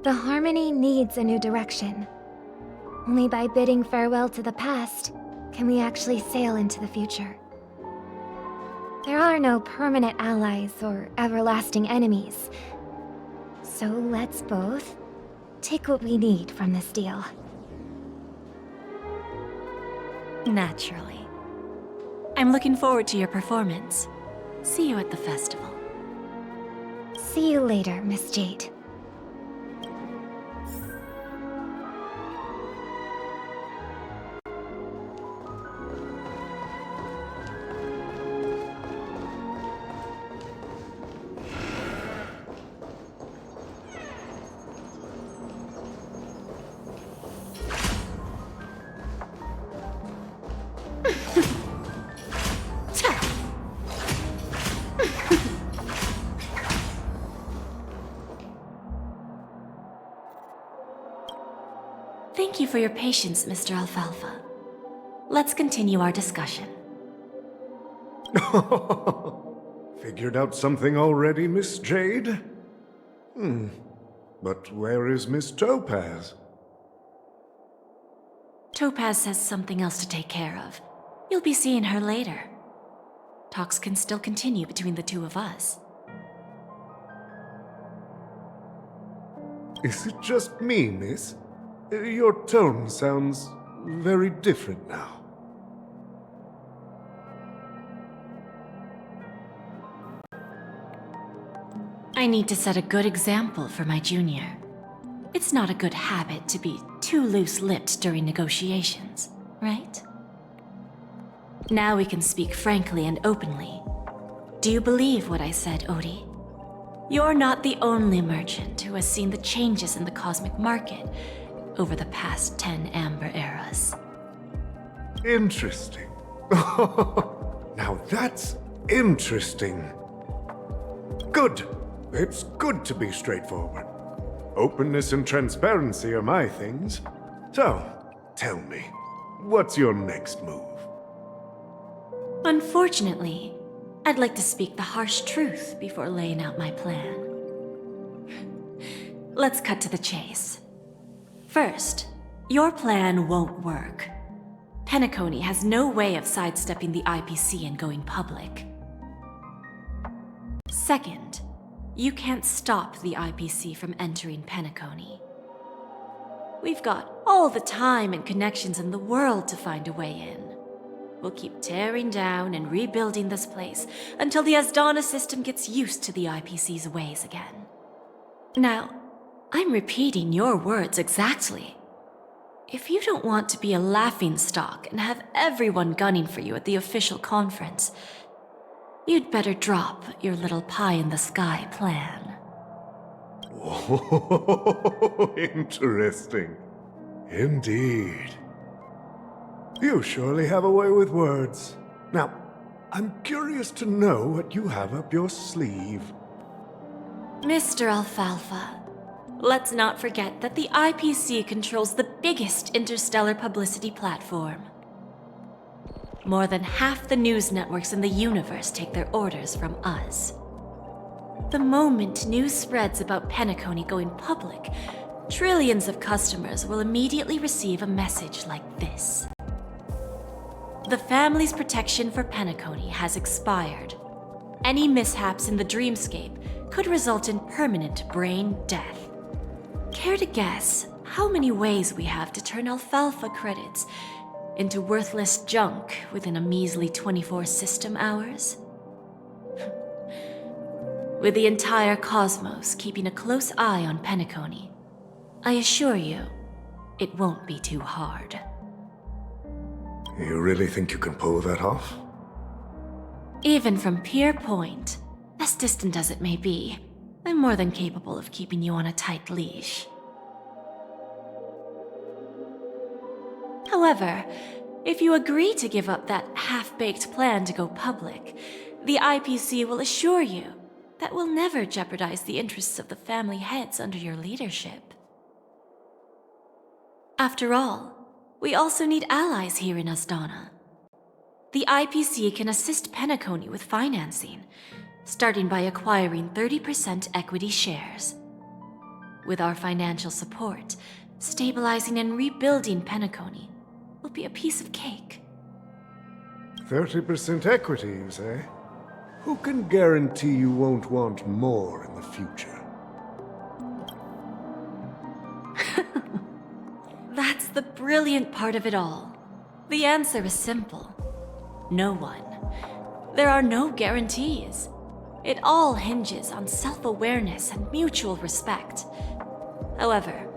Speaker 18: The Harmony needs a new direction. Only by bidding farewell to the past can we actually sail into the future. There are no permanent allies or everlasting enemies. So let's both take what we need from this deal.
Speaker 14: Naturally. I'm looking forward to your performance. See you at the festival.
Speaker 18: See you later, Miss Jade.
Speaker 14: Thank you for your patience, Mr. Alfalfa. Let's continue our discussion.
Speaker 15: Figured out something already, Miss Jade? But where is Miss Topaz?
Speaker 14: Topaz has something else to take care of. You'll be seeing her later. Talks can still continue between the two of us.
Speaker 15: Is it just me, miss? Your tone sounds very different now.
Speaker 14: I need to set a good example for my junior. It's not a good habit to be too loose-lipped during negotiations, right? Now we can speak frankly and openly. Do you believe what I said, Odie? You're not the only merchant who has seen the changes in the cosmic market over the past 10 Amber Eras.
Speaker 15: Interesting. Now that's interesting. Good. It's good to be straightforward. Openness and transparency are my things. So, tell me, what's your next move?
Speaker 14: Unfortunately, I'd like to speak the harsh truth before laying out my plan. Let's cut to the chase. First, your plan won't work. Penacony has no way of sidestepping the IPC and going public. Second, you can't stop the IPC from entering Penacony. We've got all the time and connections in the world to find a way in. We'll keep tearing down and rebuilding this place until the Asdana system gets used to the IPC's ways again. Now, I'm repeating your words exactly. If you don't want to be a laughingstock and have everyone gunning for you at the official conference, you'd better drop your little pie-in-the-sky plan.
Speaker 15: Oh, interesting. Indeed. You surely have a way with words. Now, I'm curious to know what you have up your sleeve.
Speaker 14: Mr. Alfalfa, let's not forget that the IPC controls the biggest interstellar publicity platform. More than half the news networks in the universe take their orders from us. The moment news spreads about Penacony going public, trillions of customers will immediately receive a message like this. The family's protection for Penacony has expired. Any mishaps in the dreamscape could result in permanent brain death. Care to guess how many ways we have to turn Alfalfa credits into worthless junk within a measly 24 system hours? With the entire cosmos keeping a close eye on Penacony, I assure you, it won't be too hard.
Speaker 15: You really think you can pull that off?
Speaker 14: Even from Pier Point, as distant as it may be, I'm more than capable of keeping you on a tight leash. However, if you agree to give up that half-baked plan to go public, the IPC will assure you that we'll never jeopardize the interests of the family heads under your leadership. After all, we also need allies here in Asdana. The IPC can assist Penacony with financing, starting by acquiring 30% equity shares. With our financial support, stabilizing and rebuilding Penacony will be a piece of cake.
Speaker 15: 30% equity, you say? Who can guarantee you won't want more in the future?
Speaker 14: That's the brilliant part of it all. The answer is simple. No one. There are no guarantees. It all hinges on self-awareness and mutual respect. However,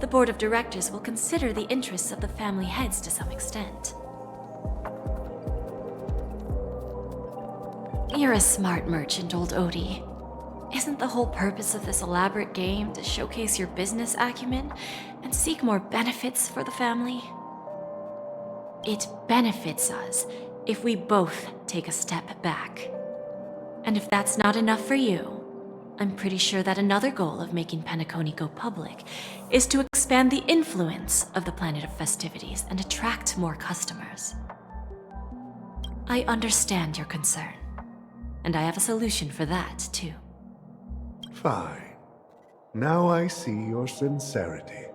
Speaker 14: the board of directors will consider the interests of the family heads to some extent. You're a smart merchant, old Odie. Isn't the whole purpose of this elaborate game to showcase your business acumen and seek more benefits for the family? It benefits us if we both take a step back. And if that's not enough for you, I'm pretty sure that another goal of making Penacony go public is to expand the influence of the Planet of Festivities and attract more customers. I understand your concern, and I have a solution for that, too.
Speaker 15: Fine. Now I see your sincerity.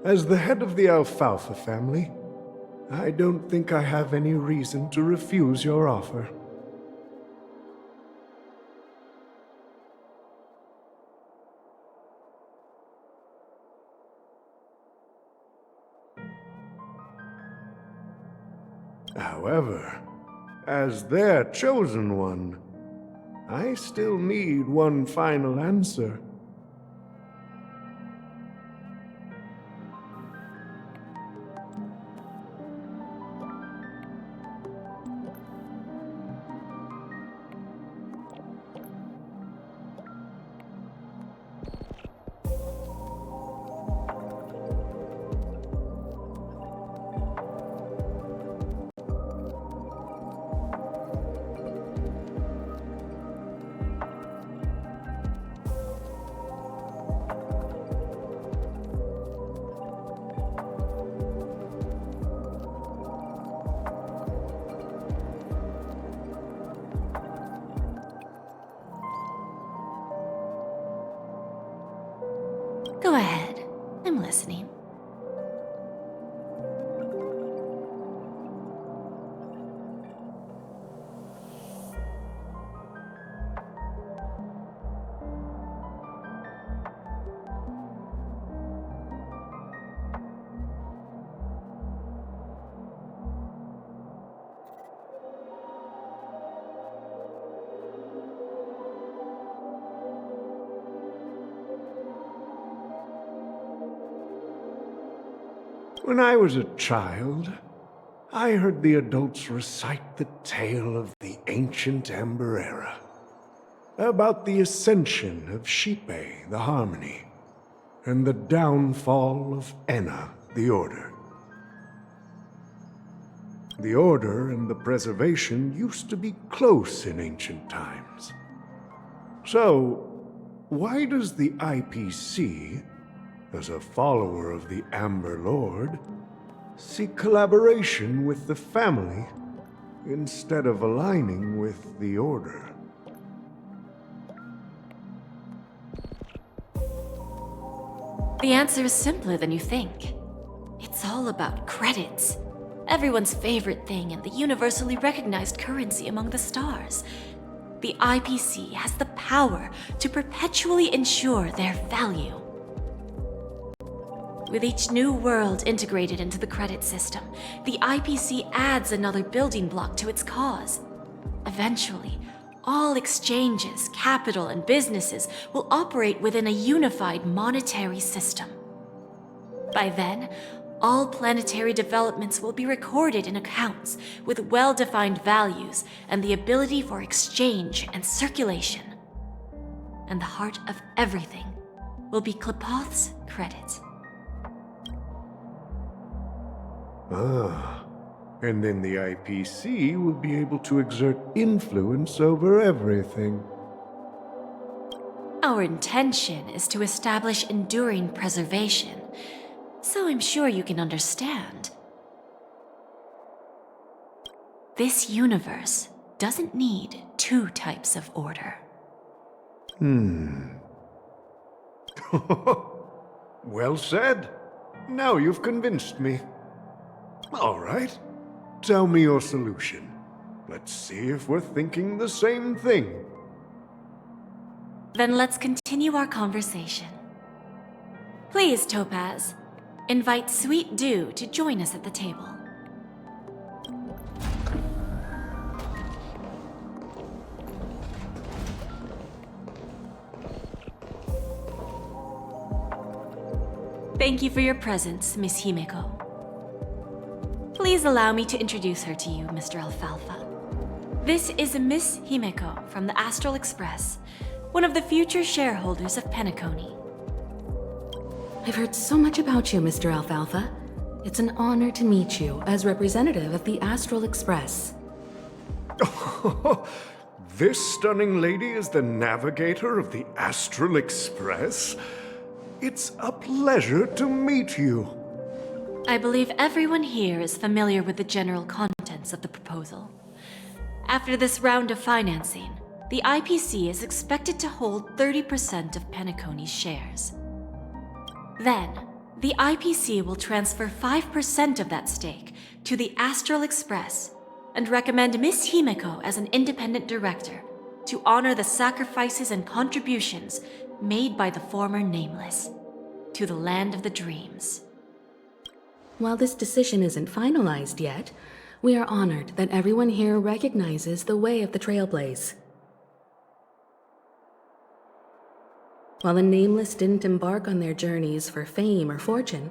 Speaker 15: As the head of the Alfalfa family, I don't think I have any reason to refuse your offer. However, as their chosen one, I still need one final answer.
Speaker 14: Go ahead. I'm listening.
Speaker 15: When I was a child, I heard the adults recite the tale of the ancient Amber Era, about the ascension of Shipe, the Harmony, and the downfall of Enna, the Order. The Order and the Preservation used to be close in ancient times. So, why does the IPC, as a follower of the Amber Lord, seek collaboration with the family instead of aligning with the Order?
Speaker 14: The answer is simpler than you think. It's all about credits. Everyone's favorite thing and the universally recognized currency among the stars. The IPC has the power to perpetually ensure their value. With each new world integrated into the credit system, the IPC adds another building block to its cause. Eventually, all exchanges, capital, and businesses will operate within a unified monetary system. By then, all planetary developments will be recorded in accounts with well-defined values and the ability for exchange and circulation. And the heart of everything will be Klepoth's credit.
Speaker 15: Ah, and then the IPC will be able to exert influence over everything.
Speaker 14: Our intention is to establish enduring preservation, so I'm sure you can understand. This universe doesn't need two types of order.
Speaker 15: Well said. Now you've convinced me. All right. Tell me your solution. Let's see if we're thinking the same thing.
Speaker 14: Then let's continue our conversation. Please, Topaz, invite Sweet Dew to join us at the table. Thank you for your presence, Miss Himeko. Please allow me to introduce her to you, Mr. Alfalfa. This is Miss Himeko from the Astral Express, one of the future shareholders of Penacony.
Speaker 4: I've heard so much about you, Mr. Alfalfa. It's an honor to meet you as representative of the Astral Express.
Speaker 15: This stunning lady is the navigator of the Astral Express? It's a pleasure to meet you.
Speaker 14: I believe everyone here is familiar with the general contents of the proposal. After this round of financing, the IPC is expected to hold 30% of Penacony's shares. Then, the IPC will transfer 5% of that stake to the Astral Express and recommend Miss Himeko as an independent director to honor the sacrifices and contributions made by the former Nameless to the land of the dreams.
Speaker 4: While this decision isn't finalized yet, we are honored that everyone here recognizes the way of the Trailblaze. While the Nameless didn't embark on their journeys for fame or fortune,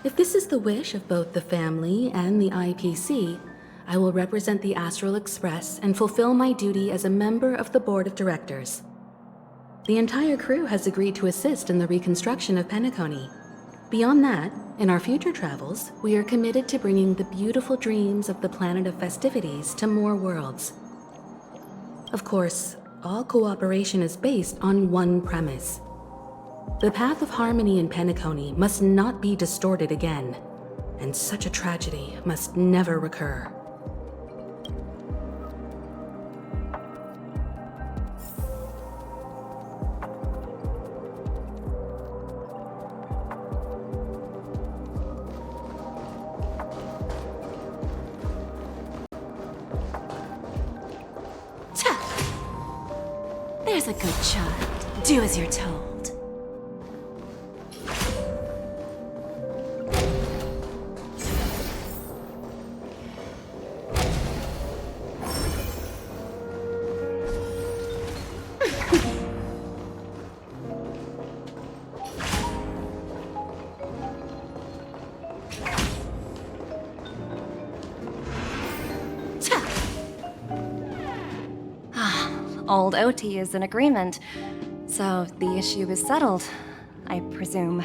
Speaker 4: if this is the wish of both the family and the IPC, I will represent the Astral Express and fulfill my duty as a member of the board of directors. The entire crew has agreed to assist in the reconstruction of Penacony. Beyond that, in our future travels, we are committed to bringing the beautiful dreams of the planet of festivities to more worlds. Of course, all cooperation is based on one premise. The path of harmony in Penacony must not be distorted again, and such a tragedy must never recur.
Speaker 14: There's a good child. Do as you're told.
Speaker 10: Old OT is in agreement, so the issue is settled, I presume.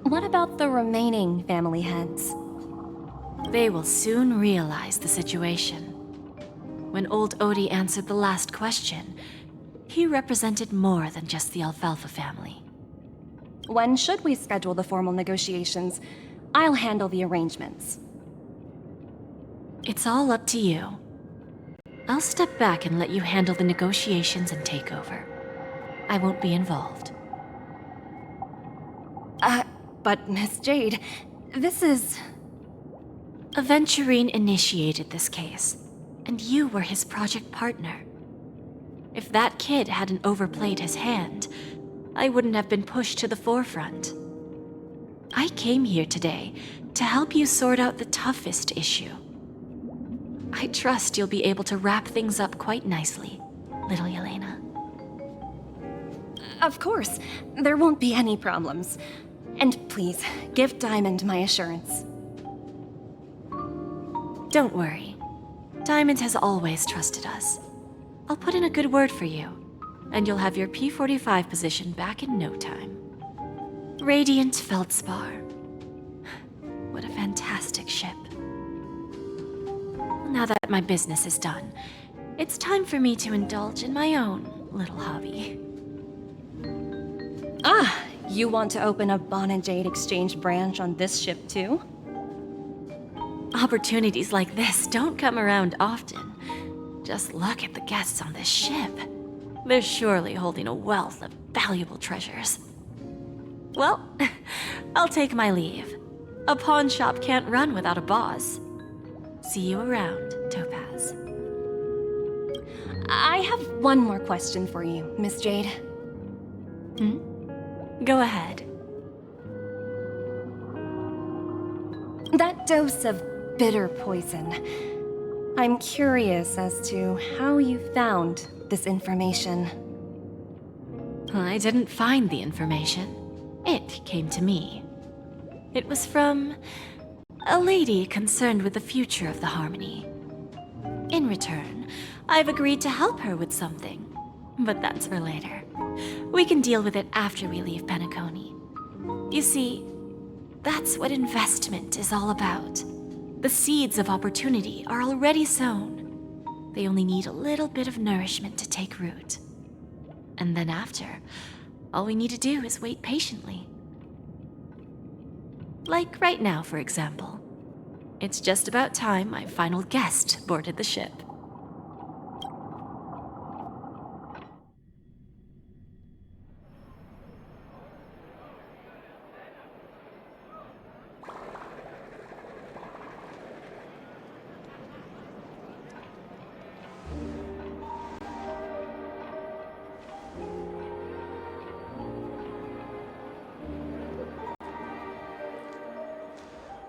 Speaker 10: What about the remaining family heads?
Speaker 14: They will soon realize the situation. When old Odie answered the last question, he represented more than just the Alfalfa family.
Speaker 10: When should we schedule the formal negotiations? I'll handle the arrangements.
Speaker 14: It's all up to you. I'll step back and let you handle the negotiations and takeover. I won't be involved.
Speaker 10: But Miss Jade, this is...
Speaker 14: Aventurine initiated this case, and you were his project partner. If that kid hadn't overplayed his hand, I wouldn't have been pushed to the forefront. I came here today to help you sort out the toughest issue. I trust you'll be able to wrap things up quite nicely, little Yelena.
Speaker 10: Of course, there won't be any problems. And please, give Diamond my assurance.
Speaker 14: Don't worry. Diamond has always trusted us. I'll put in a good word for you, and you'll have your P-45 position back in no time. Radiant Feldspar. What a fantastic ship. now that my business is done, it's time for me to indulge in my own little hobby.
Speaker 10: Ah, you want to open a Bon and Jade exchange branch on this ship too?
Speaker 14: Opportunities like this don't come around often. Just look at the guests on this ship. They're surely holding a wealth of valuable treasures. Well, I'll take my leave. A pawn shop can't run without a boss. See you around, Topaz.
Speaker 10: I have one more question for you, Miss Jade.
Speaker 14: Go ahead.
Speaker 10: That dose of bitter poison. I'm curious as to how you found this information.
Speaker 14: I didn't find the information. It came to me. It was from a lady concerned with the future of the Harmony. In return, I've agreed to help her with something. But that's for later. We can deal with it after we leave Penacony. You see, that's what investment is all about. The seeds of opportunity are already sown. They only need a little bit of nourishment to take root. And then after, all we need to do is wait patiently. Like right now, for example. It's just about time my final guest boarded the ship.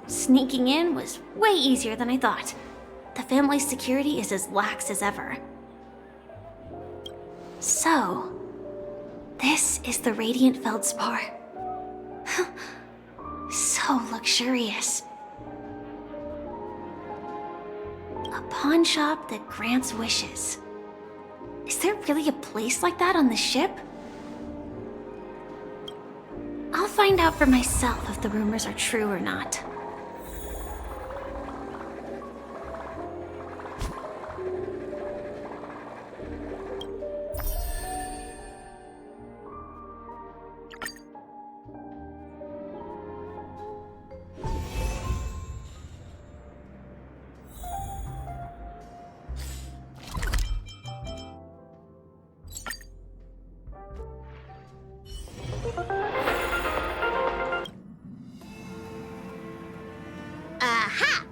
Speaker 9: Sneaking in was way easier than I thought. The family's security is as lax as ever. So, this is the Radiant Feldspar. So luxurious. A pawn shop that grants wishes. Is there really a place like that on the ship? I'll find out for myself if the rumors are true or not.
Speaker 1: Aha!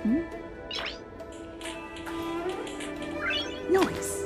Speaker 14: Hmm?